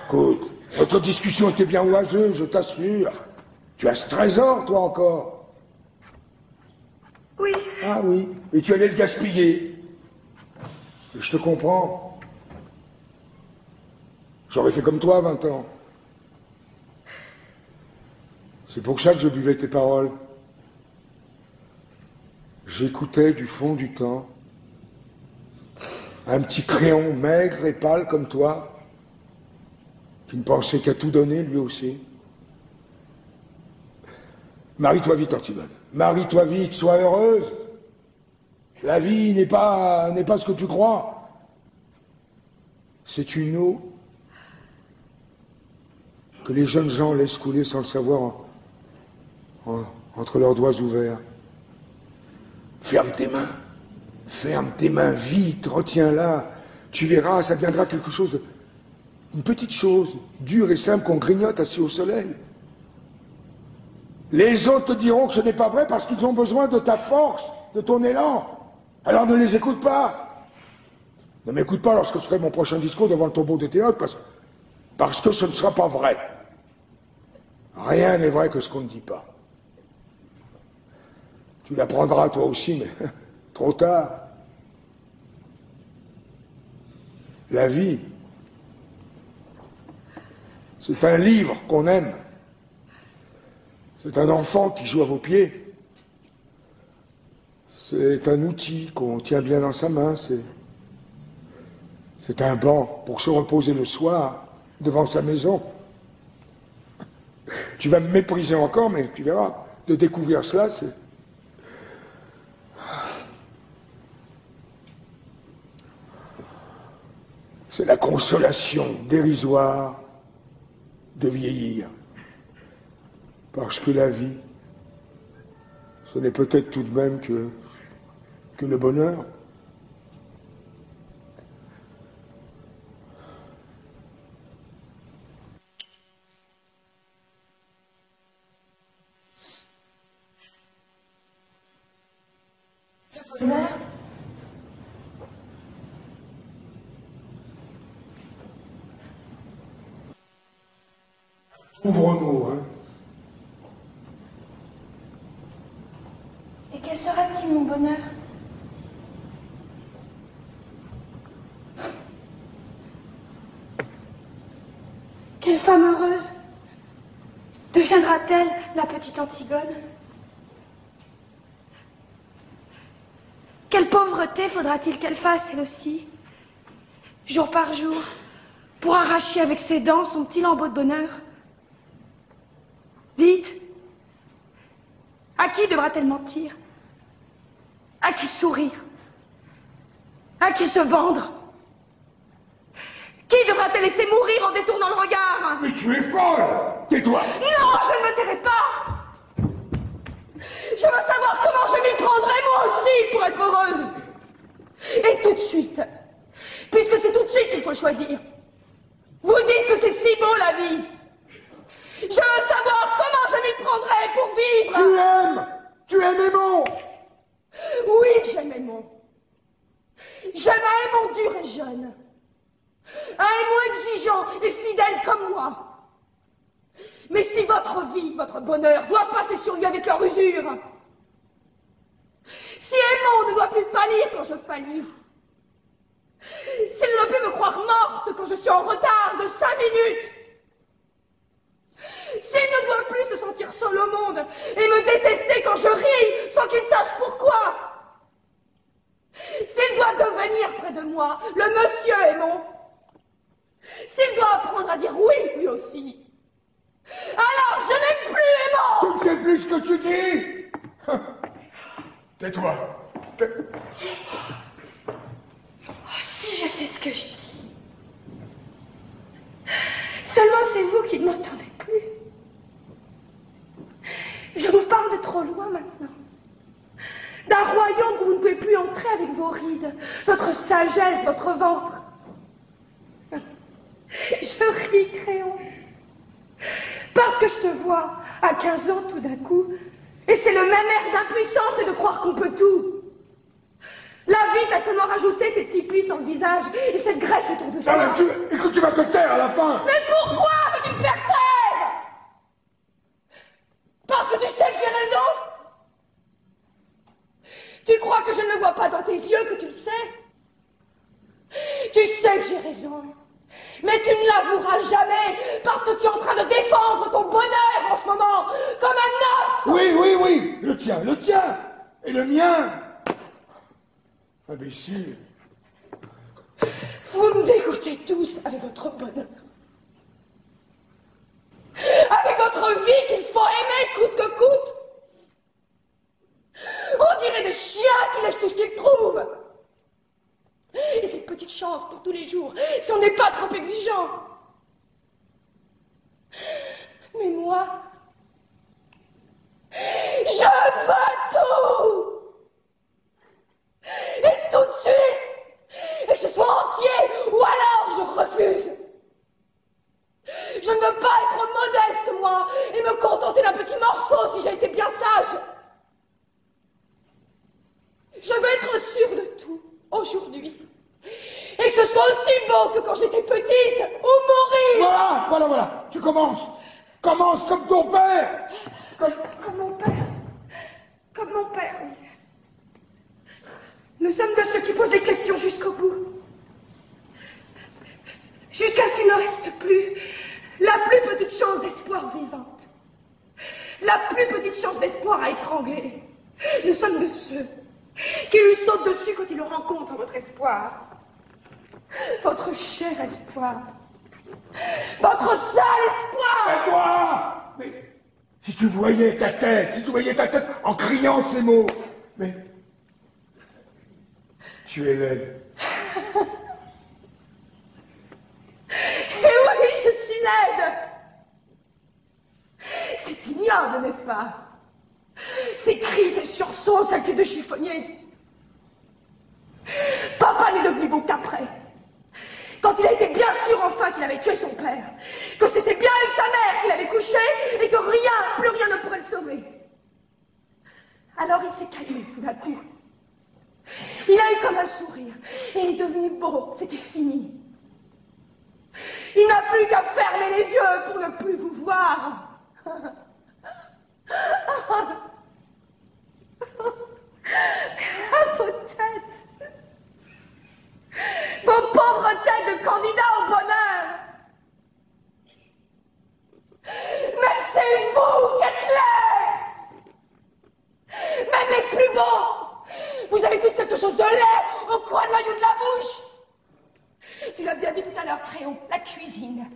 Écoute, notre discussion était bien oiseuse, je t'assure. Tu as ce trésor, toi, encore. Oui. Ah oui, et tu allais le gaspiller. Et je te comprends. J'aurais fait comme toi à 20 ans. C'est pour ça que je buvais tes paroles. J'écoutais du fond du temps un petit créon maigre et pâle comme toi, qui ne pensait qu'à tout donner lui aussi. Marie-toi vite, Antigone. Marie-toi vite, sois heureuse. La vie n'est pas ce que tu crois. C'est une eau que les jeunes gens laissent couler sans le savoir entre leurs doigts ouverts. Ferme tes mains vite, retiens-la. Tu verras, ça deviendra quelque chose une petite chose, dure et simple qu'on grignote assis au soleil. Les autres te diront que ce n'est pas vrai parce qu'ils ont besoin de ta force, de ton élan. Alors ne les écoute pas. Ne m'écoute pas lorsque je ferai mon prochain discours devant le tombeau de Théocle parce que ce ne sera pas vrai. Rien n'est vrai que ce qu'on ne dit pas. Tu l'apprendras toi aussi, mais trop tard. La vie, c'est un livre qu'on aime. C'est un enfant qui joue à vos pieds. C'est un outil qu'on tient bien dans sa main. C'est un banc pour se reposer le soir devant sa maison. Tu vas me mépriser encore, mais tu verras. De découvrir cela, c'est la consolation dérisoire de vieillir. Parce que la vie, ce n'est peut-être tout de même que le bonheur. Le bonheur? Pauvre mot, hein. Et quel sera-t-il, mon bonheur? Quelle femme heureuse deviendra-t-elle, la petite Antigone? Quelle pauvreté faudra-t-il qu'elle fasse, elle aussi, jour par jour, pour arracher avec ses dents son petit lambeau de bonheur? Dites, à qui devra-t-elle mentir? À qui sourire? À qui se vendre? Qui devra-t-elle laisser mourir en détournant le regard? Mais tu es folle! Tais-toi! Non, je ne me tairai pas! Je veux savoir comment je m'y prendrai, moi aussi, pour être heureuse. Et tout de suite, puisque c'est tout de suite qu'il faut choisir. Vous dites que c'est si beau, la vie. Je veux savoir comment je m'y prendrai pour vivre. Tu aimes Aymon. Oui, j'aime Aymon. J'aime un Aymon dur et jeune. Un Aymon exigeant et fidèle comme moi. Mais si votre vie, votre bonheur doivent passer sur lui avec leur usure, si Aymon ne doit plus pâlir quand je pâlis, s'il ne doit plus me croire morte quand je suis en retard de 5 minutes, s'il ne doit plus se sentir seul au monde et me détester quand je ris sans qu'il sache pourquoi, s'il doit devenir près de moi le monsieur Aymon, s'il doit apprendre à dire oui lui aussi, alors je n'ai plus Aymon. Tu ne sais plus ce que tu dis. Tais-toi. Oh, si je sais ce que je dis. Seulement c'est vous qui ne m'entendez plus. Je vous parle de trop loin maintenant. D'un royaume où vous ne pouvez plus entrer avec vos rides, votre sagesse, votre ventre. Je ris, Créon. Parce que je te vois à 15 ans tout d'un coup, et c'est le même air d'impuissance et de croire qu'on peut tout. La vie t'a seulement rajouté ces petits plis sur le visage et cette graisse autour de toi. Ah, écoute, tu vas te taire à la fin. Mais pourquoi veux-tu me faire taire? Parce que tu sais que j'ai raison? Tu crois que je ne le vois pas dans tes yeux que tu le sais? Tu sais que j'ai raison. Mais tu ne l'avoueras jamais parce que tu es en train de défendre ton bonheur en ce moment, comme un os. Oui, le tien, et le mien. Imbécile. Vous me dégoûtez tous avec votre bonheur. Avec votre vie qu'il faut aimer coûte que coûte. On dirait des chiens qui lèchent tout ce qu'ils trouvent. Et cette petite chance pour tous les jours, si on n'est pas trop exigeant. Mais moi, je veux tout. Et tout de suite. Et que ce soit entier, ou alors je refuse. Je ne veux pas être modeste, moi, et me contenter d'un petit morceau si j'ai été bien sage. Je veux être sûre de tout, aujourd'hui. Et que ce soit aussi beau que quand j'étais petite, ou mourir. Voilà. Tu commences. Commence comme ton père. Comme mon père. Comme mon père, oui. Nous sommes de ceux qui posent des questions jusqu'au bout. Jusqu'à ce qu'il ne reste plus la plus petite chance d'espoir vivante. la plus petite chance d'espoir à étrangler. Nous sommes de ceux qui lui sautent dessus quand ils rencontrent votre espoir. Votre cher espoir. Votre seul espoir. Et toi? Mais si tu voyais ta tête, en criant ces mots. Mais tu es laide. Et oui, je suis laide. C'est ignoble, n'est-ce pas? Ces cris, ces sursauts, ces actes de chiffonnier. Papa n'est devenu beau qu'après. Quand il a été bien sûr enfin qu'il avait tué son père, que c'était bien avec sa mère qu'il avait couché et que rien, plus rien ne pourrait le sauver. Alors il s'est calmé tout d'un coup. Il a eu comme un sourire et il est devenu beau, c'était fini. Il n'a plus qu'à fermer les yeux pour ne plus vous voir. Vos têtes, vos pauvres têtes de candidats au bonheur. Mais c'est vous qui êtes laids. Même les plus beaux. Vous avez tous quelque chose de laid au coin de l'œil ou de la bouche. Tu l'as bien dit tout à l'heure, Créon, la cuisine.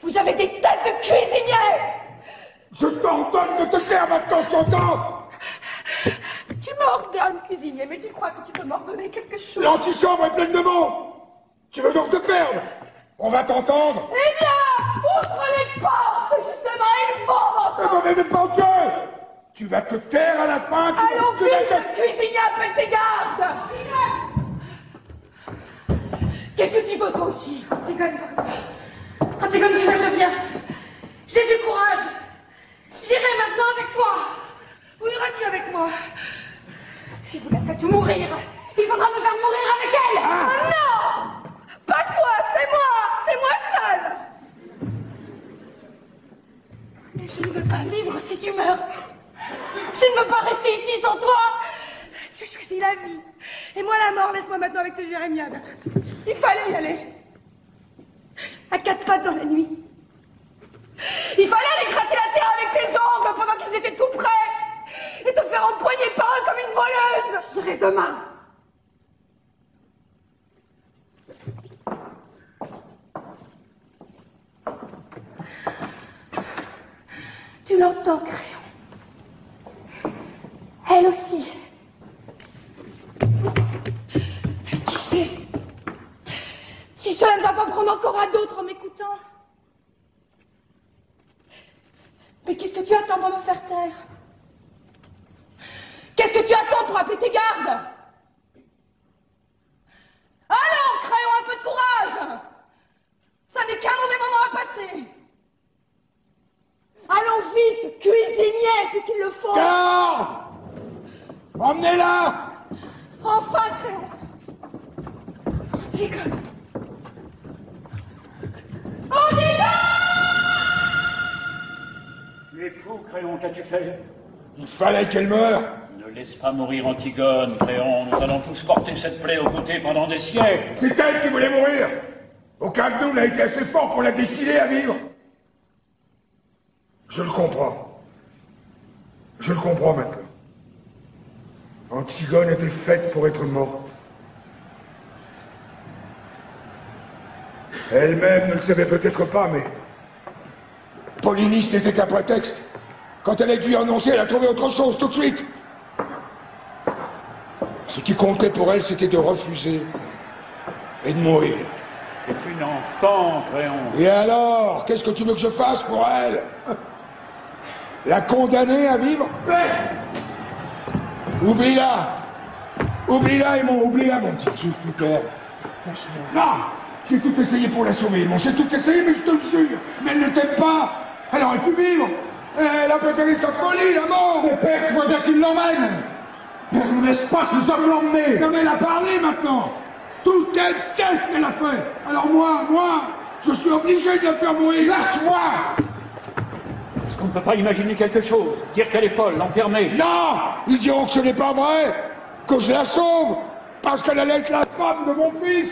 Vous avez des têtes de cuisiniers. Je t'ordonne de te taire maintenant, t'entends? Tu m'ordonnes, cuisinier, mais tu crois que tu peux m'ordonner quelque chose? L'antichambre est pleine de monde. Tu veux donc te perdre? On va t'entendre. Eh bien, ouvre les portes. Justement, il faut m'entendre. Mais pas Dieu. Tu vas te taire à la fin. Allons vite, le cuisinier appelle tes gardes. Qu'est-ce que tu veux, toi aussi? Antigone, Antigone, tu vois, je viens. J'ai du courage. J'irai maintenant avec toi. Où iras-tu avec moi? Si vous la faites mourir, il faudra me faire mourir avec elle. Ah non! Pas toi, c'est moi seule. Mais je ne veux pas vivre si tu meurs. Je ne veux pas rester ici sans toi. Tu as choisi la vie. Et moi la mort, laisse-moi maintenant avec tes jérémiades. Il fallait y aller. À quatre pattes dans la nuit. Il fallait aller gratter la terre avec tes ongles pendant qu'ils étaient tout près. Et te faire empoigner par eux comme une voleuse. J'irai demain. Tu l'entends, Créon? Elle aussi. Qui sait? Si cela ne va pas prendre encore à d'autres en m'écoutant. Mais qu'est-ce que tu attends pour me faire taire? Qu'est-ce que tu attends pour appeler tes gardes? Allons, Créon, un peu de courage! Ça n'est qu'un mauvais moment à passer. Allons vite, cuisinier, puisqu'il le faut. Garde! Emmenez-la! Enfin, Créon. Antigone. Antigone! Tu es fou, Créon, qu'as-tu fait? Il fallait qu'elle meure. Ne laisse pas mourir Antigone, Créon. Nous allons tous porter cette plaie aux côtés pendant des siècles. C'est elle qui voulait mourir. Aucun de nous n'a été assez fort pour la décider à vivre. Je le comprends. Je le comprends maintenant. Antigone était faite pour être morte. Elle-même ne le savait peut-être pas, mais Polynice n'était qu'un prétexte. Quand elle a dû annoncer, elle a trouvé autre chose tout de suite. Ce qui comptait pour elle, c'était de refuser et de mourir. C'est une enfant, Créon. Et alors, qu'est-ce que tu veux que je fasse pour elle? La condamner à vivre? Oublie-la. Oublie-la, mon petit fouteur. Non! J'ai tout essayé pour la sauver, j'ai tout essayé, mais je te le jure. Mais elle ne t'aime pas. Elle aurait pu vivre. Elle a préféré sa folie, la mort. Mon père, tu vois bien qu'il l'emmène. Père, ne laisse pas ces hommes l'emmener. Non, mais elle a parlé maintenant. Toute elle sait ce qu'elle a fait. Alors moi, je suis obligé de la faire mourir. Lâche-moi. Est-ce qu'on ne peut pas imaginer quelque chose? Dire qu'elle est folle, l'enfermer? Non! Ils diront que ce n'est pas vrai, que je la sauve, parce qu'elle allait être la femme de mon fils.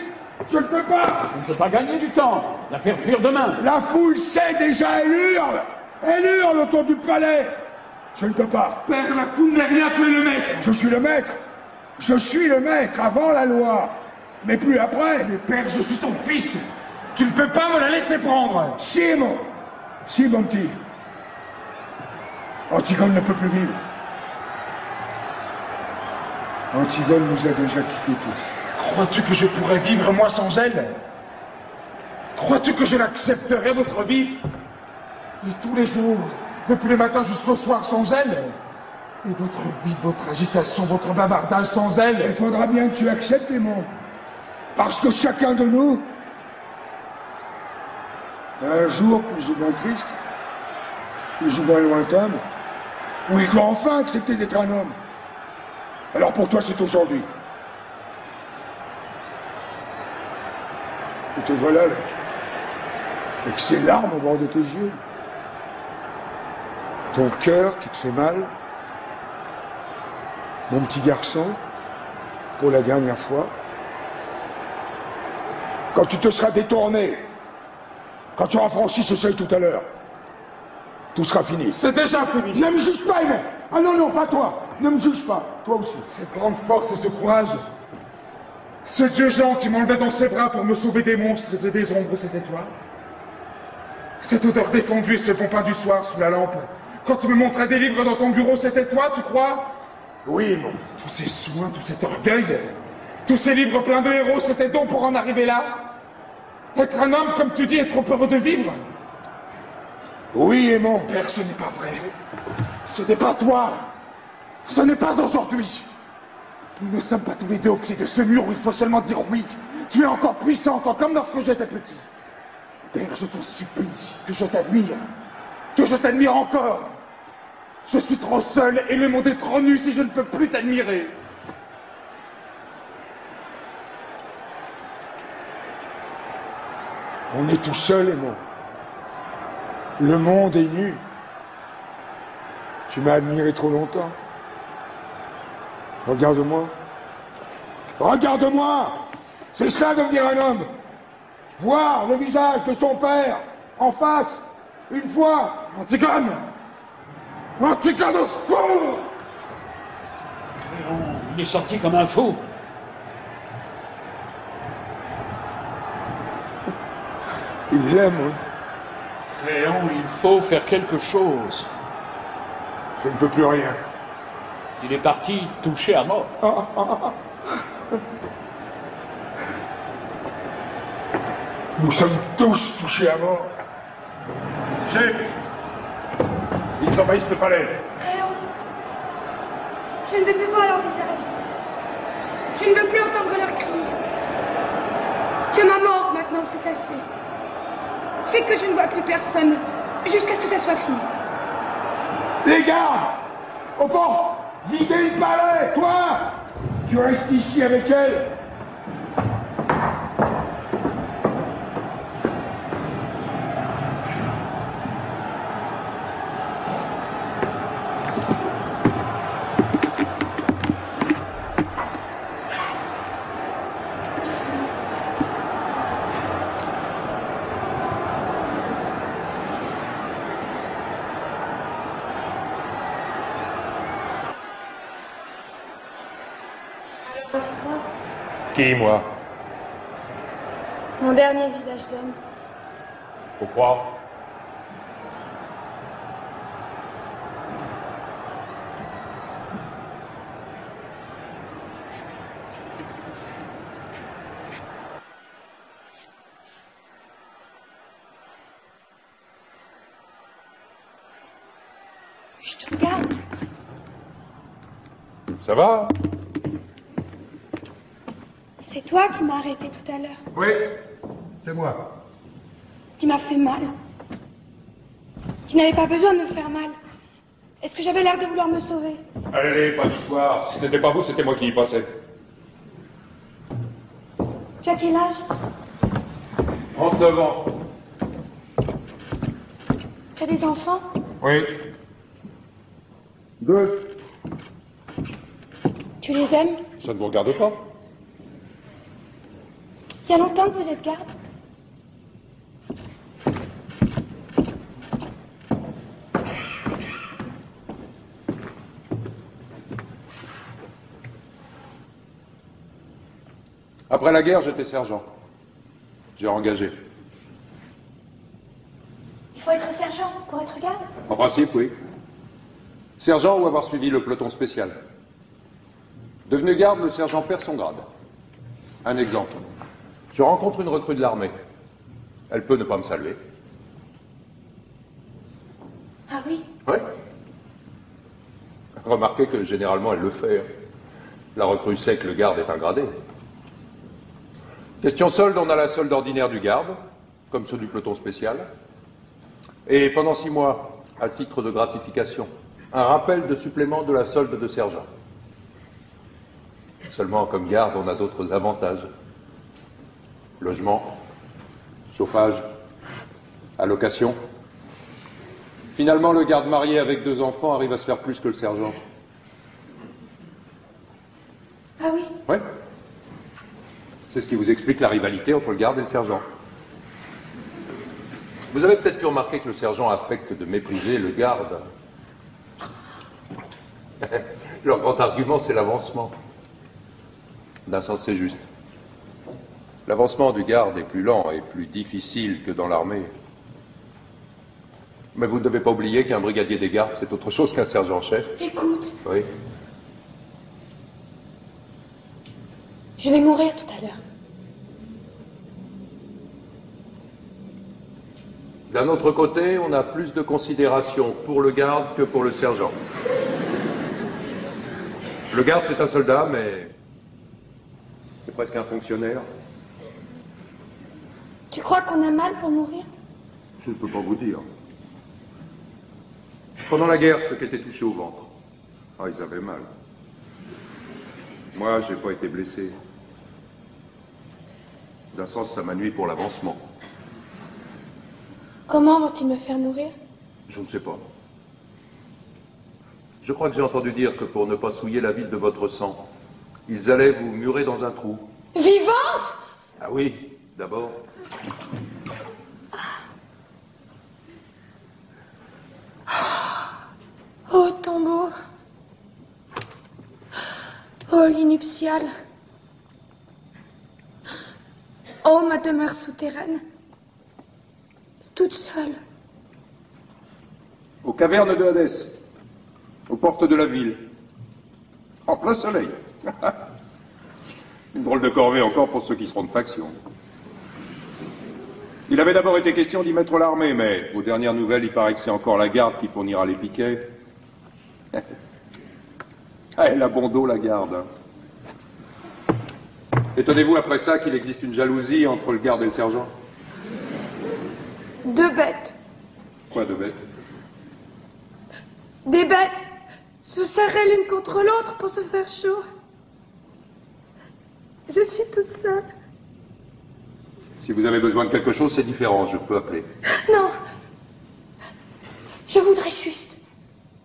Je ne peux pas. On ne peut pas gagner du temps. La faire fuir demain. La foule sait déjà, elle hurle autour du palais. Je ne peux pas. Père, la foule n'est rien, tu es le maître. Je suis le maître. Je suis le maître avant la loi. Mais plus après. Mais père, je suis ton fils. Tu ne peux pas me la laisser prendre. Si, mon petit. Antigone ne peut plus vivre. Antigone nous a déjà quittés tous. Crois-tu que je pourrais vivre moi sans elle? Crois-tu que je l'accepterais, votre vie? Et tous les jours, depuis le matin jusqu'au soir sans elle? Et votre vie, votre agitation, votre bavardage sans elle? Il faudra bien que tu acceptes, Aimon. Parce que chacun de nous, un jour plus ou moins triste, plus ou moins lointain, où il doit enfin accepter d'être un homme. Alors pour toi, c'est aujourd'hui. Et te voilà là, avec ces larmes au bord de tes yeux. Ton cœur qui te fait mal. Mon petit garçon, pour la dernière fois. Quand tu te seras détourné, quand tu auras franchi ce seuil tout à l'heure, tout sera fini. C'est déjà fini. Ne me juge pas, Aimon. Ah non, non, pas toi. Ne me juge pas. Toi aussi. Cette grande force et ce courage. Ce Dieu Jean qui m'enlevait dans ses bras pour me sauver des monstres et des ombres, c'était toi. Cette odeur défendue et ce bon pain du soir sous la lampe. Quand tu me montrais des livres dans ton bureau, c'était toi, tu crois? Oui, Aimon. Tous ces soins, tout cet orgueil, tous ces livres pleins de héros, c'était donc pour en arriver là? Être un homme, comme tu dis, est trop heureux de vivre? Oui, Aimon. Père, ce n'est pas vrai. Ce n'est pas toi. Ce n'est pas aujourd'hui. Nous ne sommes pas tous les deux au pied de ce mur où il faut seulement dire oui. Tu es encore puissant, comme lorsque j'étais petit. Père, je t'en supplie, que je t'admire. Que je t'admire encore. Je suis trop seul et le monde est trop nu si je ne peux plus t'admirer. On est tout seul, Aimon. Le monde est nu. Tu m'as admiré trop longtemps. Regarde-moi. Regarde-moi! C'est ça devenir un homme. Voir le visage de son père en face, une fois. Antigone! Antigone, au secours! Il est sorti comme un fou. Il l'aime, oui. Léon, il faut faire quelque chose. Je ne peux plus rien. Il est parti touché à mort. Nous sommes tous touchés à mort. Chef, ils envahissent le palais. Léon, je ne veux plus voir leur visage. Je ne veux plus entendre leurs cris. Que ma mort, maintenant, c'est assez. Fais que je ne vois plus personne, jusqu'à ce que ça soit fini. Les gardes! Au port! Videz le palais! Toi! Tu restes ici avec elle! Qui, moi? Mon dernier visage d'homme. Faut croire. Je te regarde. Ça va? C'est toi qui m'as arrêté tout à l'heure. Oui, c'est moi. Qui m'a fait mal. Tu n'avais pas besoin de me faire mal. Est-ce que j'avais l'air de vouloir me sauver? Allez, pas d'histoire. Si ce n'était pas vous, c'était moi qui y passais. Tu as quel âge? 39 ans. Tu as des enfants? Oui. 2. Tu les aimes? Ça ne vous regarde pas? Il y a longtemps que vous êtes garde? Après la guerre, j'étais sergent. J'ai engagé. Il faut être sergent pour être garde? En principe, oui. Sergent ou avoir suivi le peloton spécial. Devenu garde, le sergent perd son grade. Un exemple. Je rencontre une recrue de l'armée. Elle peut ne pas me saluer. Ah oui? Oui. Remarquez que généralement elle le fait. La recrue sait que le garde est un gradé. Question solde, on a la solde ordinaire du garde, comme ceux du peloton spécial. Et pendant 6 mois, à titre de gratification, un rappel de supplément de la solde de sergent. Seulement, comme garde, on a d'autres avantages. Logement, chauffage, allocation. Finalement, le garde marié avec 2 enfants arrive à se faire plus que le sergent. Ah oui? Oui. C'est ce qui vous explique la rivalité entre le garde et le sergent. Vous avez peut-être pu remarquer que le sergent affecte de mépriser le garde. Leur grand argument, c'est l'avancement. D'un sens, c'est juste. L'avancement du garde est plus lent et plus difficile que dans l'armée. Mais vous ne devez pas oublier qu'un brigadier des gardes, c'est autre chose qu'un sergent-chef. Écoute, Oui. je vais mourir tout à l'heure. D'un autre côté, on a plus de considération pour le garde que pour le sergent. Le garde, c'est un soldat, mais c'est presque un fonctionnaire. Tu crois qu'on a mal pour mourir? Je ne peux pas vous dire. Pendant la guerre, ceux qui étaient touchés au ventre, ils avaient mal. Moi, j'ai pas été blessé. D'un sens, ça m'a nui pour l'avancement. Comment vont-ils me faire mourir? Je ne sais pas. Je crois que j'ai entendu dire que pour ne pas souiller la ville de votre sang, ils allaient vous murer dans un trou. Vivante? Ah oui, d'abord. Oh, tombeau. Oh, lit nuptial. Oh, ma demeure souterraine. Toute seule. Aux cavernes de Hadès, aux portes de la ville, en plein soleil. Une drôle de corvée encore pour ceux qui seront de faction. Il avait d'abord été question d'y mettre l'armée, mais aux dernières nouvelles, il paraît que c'est encore la garde qui fournira les piquets. Elle a bon dos, la garde. Étonnez-vous après ça qu'il existe une jalousie entre le garde et le sergent? 2 bêtes. Quoi de bête? Des bêtes se serraient l'une contre l'autre pour se faire chaud. Je suis toute seule. Si vous avez besoin de quelque chose, c'est différent, je peux appeler. Non. Je voudrais juste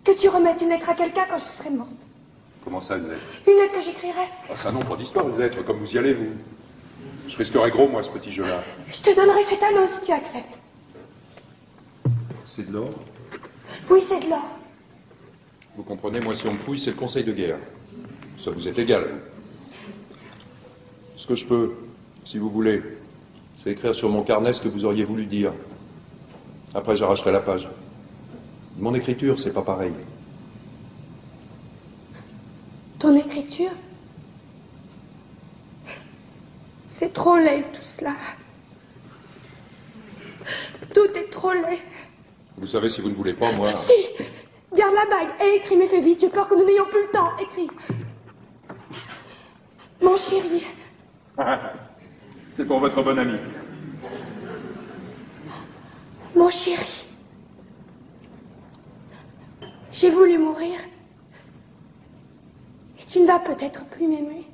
que tu remettes une lettre à quelqu'un quand je serai morte. Comment ça, une lettre? Une lettre que j'écrirai. Ah, ça non, pas d'histoire, une lettre, comme vous y allez, vous. Je risquerais gros, moi, ce petit jeu-là. Je te donnerai cet anneau si tu acceptes. C'est de l'or? Oui, c'est de l'or. Vous comprenez, moi, si on me fouille, c'est le conseil de guerre. Ça vous est égal. Ce que je peux, si vous voulez, c'est écrire sur mon carnet ce que vous auriez voulu dire. Après, j'arracherai la page. Mon écriture, c'est pas pareil. Ton écriture? C'est trop laid, tout cela. Tout est trop laid. Vous savez, si vous ne voulez pas, moi... Si! Garde la bague et écris, mais fais vite, j'ai peur que nous n'ayons plus le temps. Écris. Mon chéri. C'est pour votre bon ami. Mon chéri. J'ai voulu mourir. Et tu ne vas peut-être plus m'aimer.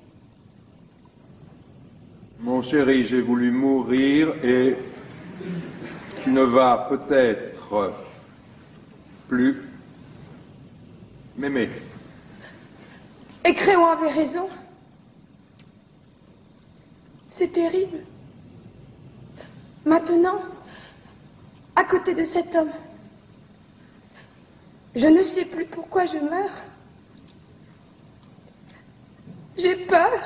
Mon chéri, j'ai voulu mourir et tu ne vas peut-être plus m'aimer. Et Créon avait raison. C'est terrible. Maintenant, à côté de cet homme, je ne sais plus pourquoi je meurs. J'ai peur.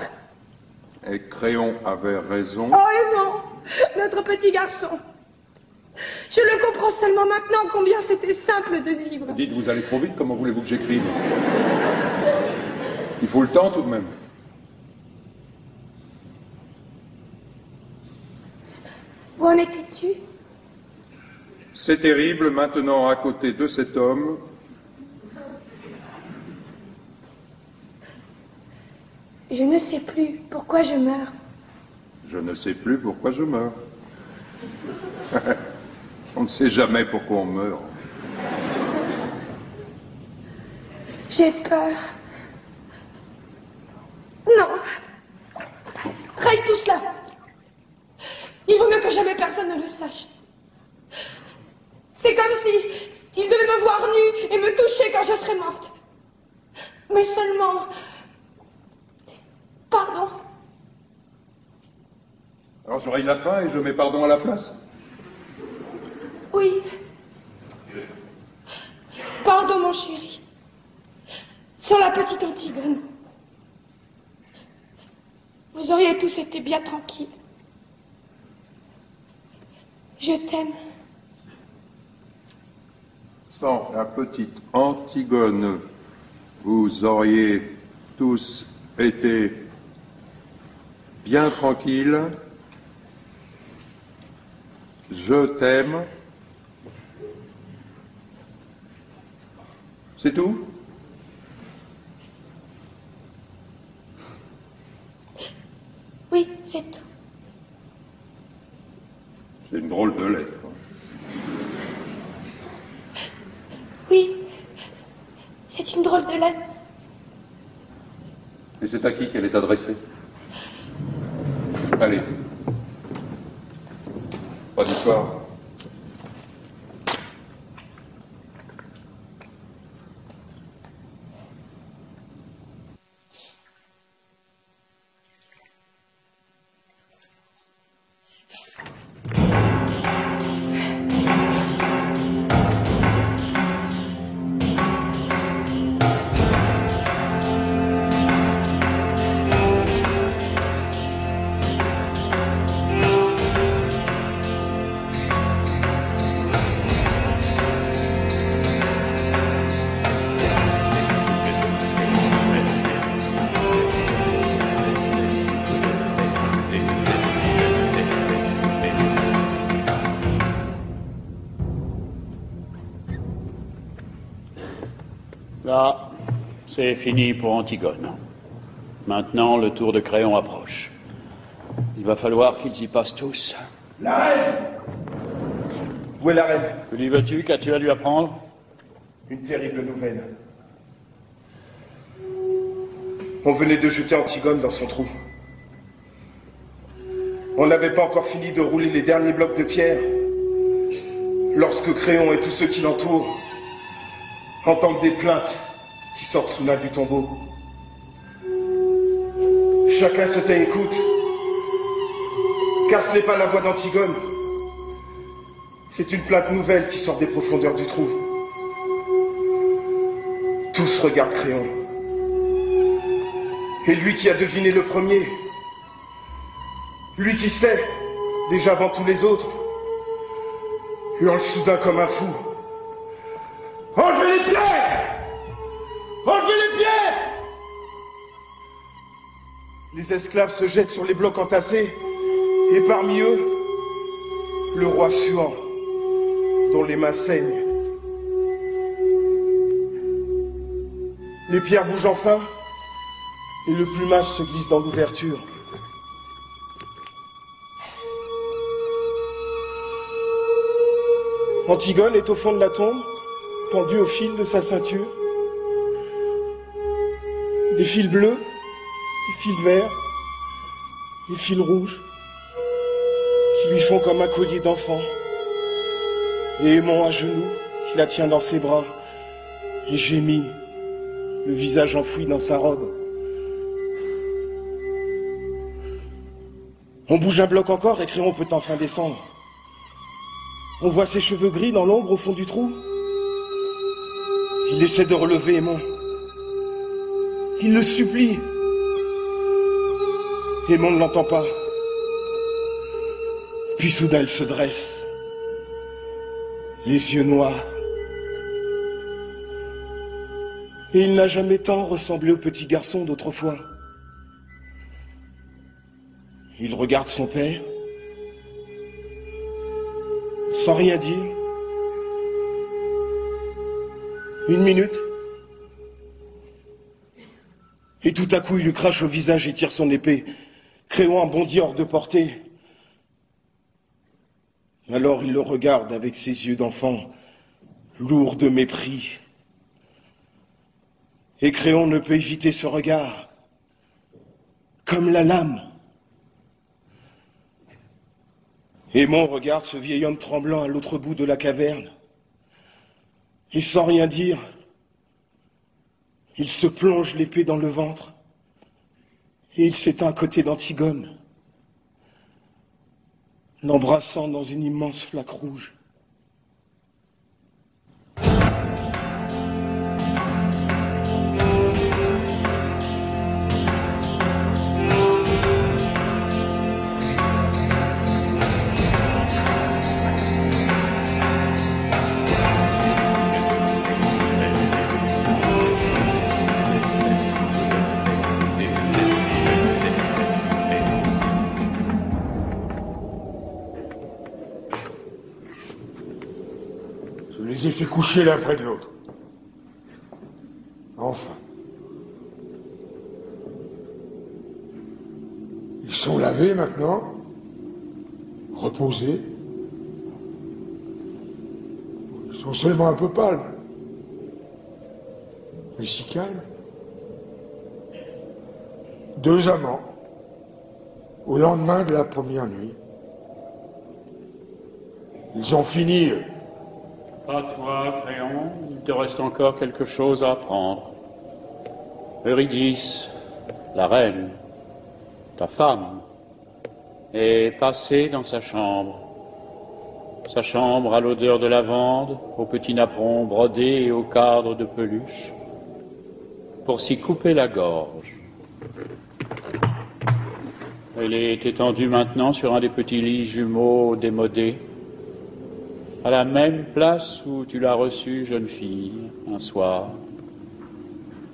Et Crayon avait raison. Oh Aimant, notre petit garçon. Je le comprends seulement maintenant combien c'était simple de vivre. Dites, vous allez trop vite, comment voulez-vous que j'écrive? Il faut le temps tout de même. Où en étais-tu? C'est terrible maintenant à côté de cet homme. Je ne sais plus pourquoi je meurs. Je ne sais plus pourquoi je meurs. On ne sait jamais pourquoi on meurt. J'ai peur. Non. Raye tout cela. Il vaut mieux que jamais personne ne le sache. C'est comme si il devait me voir nue et me toucher quand je serais morte. Mais seulement... Pardon. Alors j'aurai la fin et je mets pardon à la place. Oui. Pardon, mon chéri. Sur la petite Antigone. Vous auriez tous été bien tranquilles. Je t'aime. Sans la petite Antigone, vous auriez tous été bien tranquilles. Je t'aime. C'est tout? Oui, c'est tout. C'est une drôle de lettre. Oui, c'est une drôle de lettre. Et c'est à qui qu'elle est adressée? Allez. Pas d'histoire. Là, c'est fini pour Antigone. Maintenant, le tour de Crayon approche. Il va falloir qu'ils y passent tous. La reine! Où est la reine? Que lui veux-tu? Qu'as-tu à lui apprendre? Une terrible nouvelle. On venait de jeter Antigone dans son trou. On n'avait pas encore fini de rouler les derniers blocs de pierre lorsque Crayon et tous ceux qui l'entourent entendent des plaintes qui sortent soudain du tombeau. Chacun se tait et écoute, car ce n'est pas la voix d'Antigone. C'est une plainte nouvelle qui sort des profondeurs du trou. Tous regardent Crayon. Et lui qui a deviné le premier, lui qui sait, déjà avant tous les autres, hurle soudain comme un fou. Enlevez les pierres! Enlevez les pierres! Les esclaves se jettent sur les blocs entassés, et parmi eux, le roi suant, dont les mains saignent. Les pierres bougent enfin, et le plumage se glisse dans l'ouverture. Antigone est au fond de la tombe, pendue au fil de sa ceinture. Des fils bleus, des fils verts, des fils rouges, qui lui font comme un collier d'enfant. Et Aimant à genoux, qui la tient dans ses bras, et gémit, le visage enfoui dans sa robe. On bouge un bloc encore et Crayon peut enfin descendre. On voit ses cheveux gris dans l'ombre au fond du trou. Il essaie de relever Aimant. Il le supplie. Aimon ne l'entend pas. Puis soudain elle se dresse, les yeux noirs. Et il n'a jamais tant ressemblé au petit garçon d'autrefois. Il regarde son père, sans rien dire. Une minute. Et tout à coup, il lui crache au visage et tire son épée. Créon bondit hors de portée. Alors il le regarde avec ses yeux d'enfant, lourds de mépris. Et Créon ne peut éviter ce regard, comme la lame. Aimon regarde ce vieil homme tremblant à l'autre bout de la caverne. Et sans rien dire, il se plonge l'épée dans le ventre et il s'éteint à côté d'Antigone, l'embrassant dans une immense flaque rouge. Je les ai fait coucher l'un près de l'autre. Enfin. Ils sont lavés maintenant, reposés. Ils sont seulement un peu pâles, mais si calmes. 2 amants, au lendemain de la première nuit. Ils ont fini, eux. Pas toi, Créon, il te reste encore quelque chose à apprendre. Eurydice, la reine, ta femme, est passée dans sa chambre. Sa chambre à l'odeur de lavande, aux petits napperons brodés et aux cadres de peluche, pour s'y couper la gorge. Elle est étendue maintenant sur un des petits lits jumeaux démodés, à la même place où tu l'as reçue, jeune fille, un soir,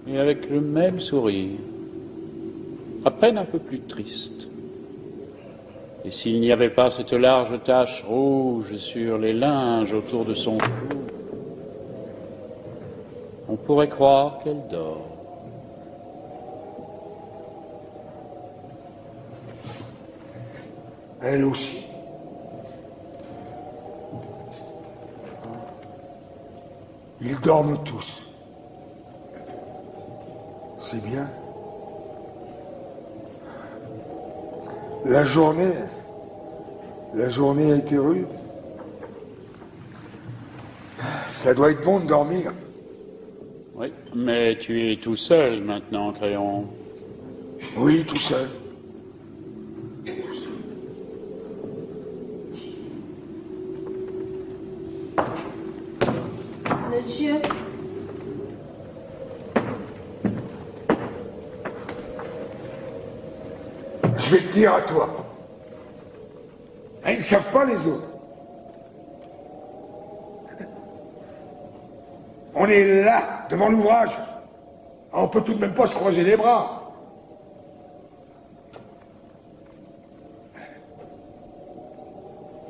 et avec le même sourire, à peine un peu plus triste. Et s'il n'y avait pas cette large tache rouge sur les linges autour de son cou, on pourrait croire qu'elle dort. Elle aussi. Ils dorment tous. C'est bien. La journée a été rude. Ça doit être bon de dormir. Oui, mais tu es tout seul maintenant, Créon. Oui, tout seul. Monsieur, Je vais te dire à toi. Ils ne savent pas les autres. On est là, devant l'ouvrage. On peut tout de même pas se croiser les bras.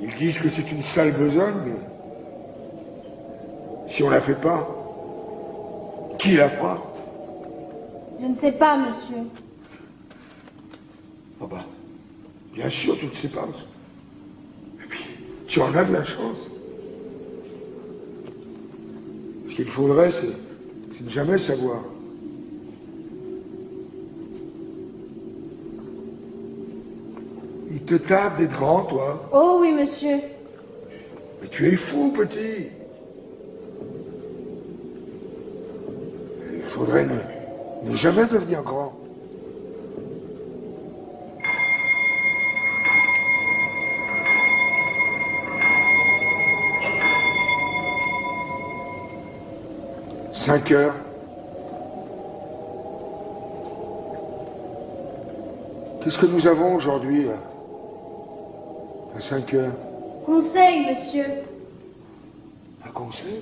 Ils disent que c'est une sale besogne, mais si on la fait pas, qui la fera? je ne sais pas, monsieur. Ah bah, bien sûr, tu ne sais pas. Et puis, tu en as de la chance. Ce qu'il faudrait, c'est de jamais savoir. Il te tape d'être grand, toi. Oh oui, monsieur. Mais tu es fou, petit. Il faudrait ne jamais devenir grand. « 5 heures. Qu'est-ce que nous avons aujourd'hui à 5 heures? Conseil, monsieur. Un conseil?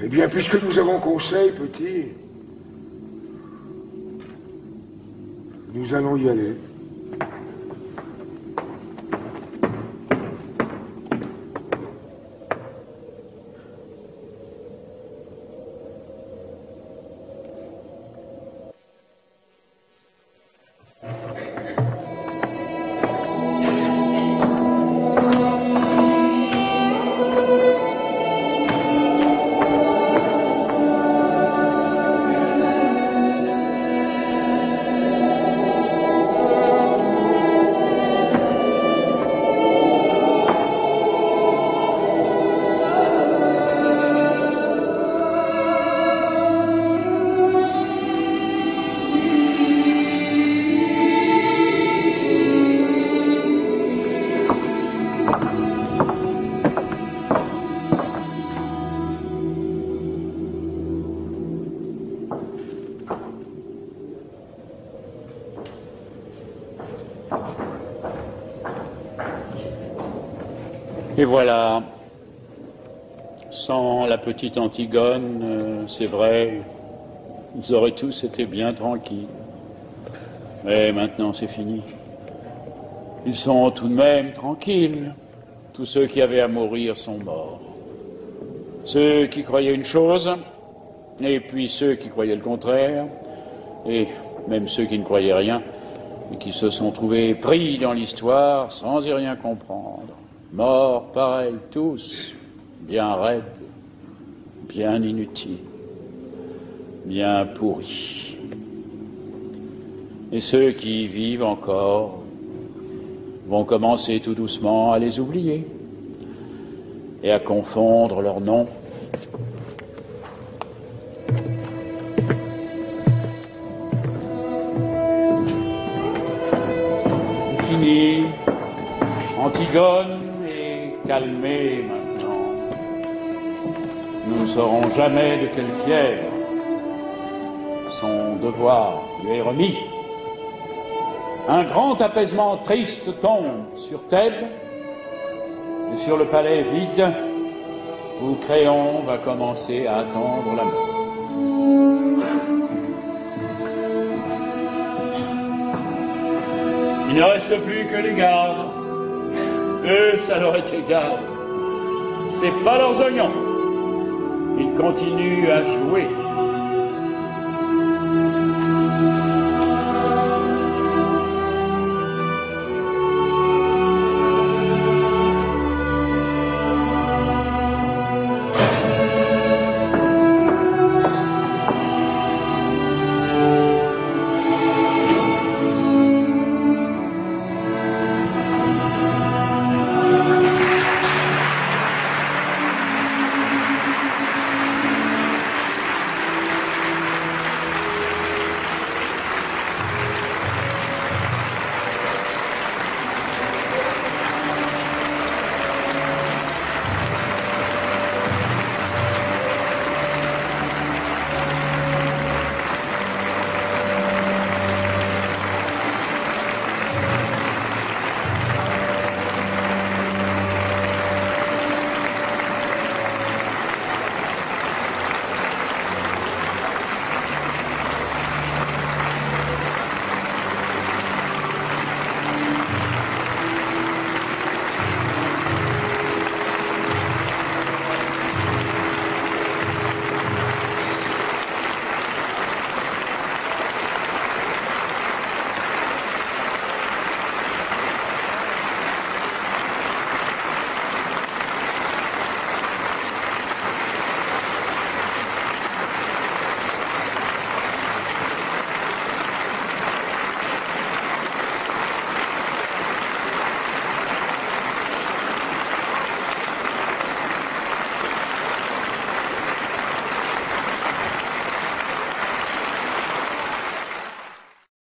Eh bien, puisque nous avons conseil, petit, nous allons y aller. Et voilà, sans la petite Antigone, c'est vrai, ils auraient tous été bien tranquilles. Mais maintenant c'est fini. Ils sont tout de même tranquilles. Tous ceux qui avaient à mourir sont morts. Ceux qui croyaient une chose, et puis ceux qui croyaient le contraire, et même ceux qui ne croyaient rien, et qui se sont trouvés pris dans l'histoire sans y rien comprendre. Morts, pareils, tous, bien raides, bien inutiles, bien pourris. Et ceux qui vivent encore vont commencer tout doucement à les oublier et à confondre leurs noms. C'est fini. Antigone calmé maintenant. Nous ne saurons jamais de quelle fièvre son devoir lui est remis. Un grand apaisement triste tombe sur Thèbes et sur le palais vide où Créon va commencer à attendre la mort. Il ne reste plus que les gardes. Eux, ça leur est égal. C'est pas leurs oignons. Ils continuent à jouer.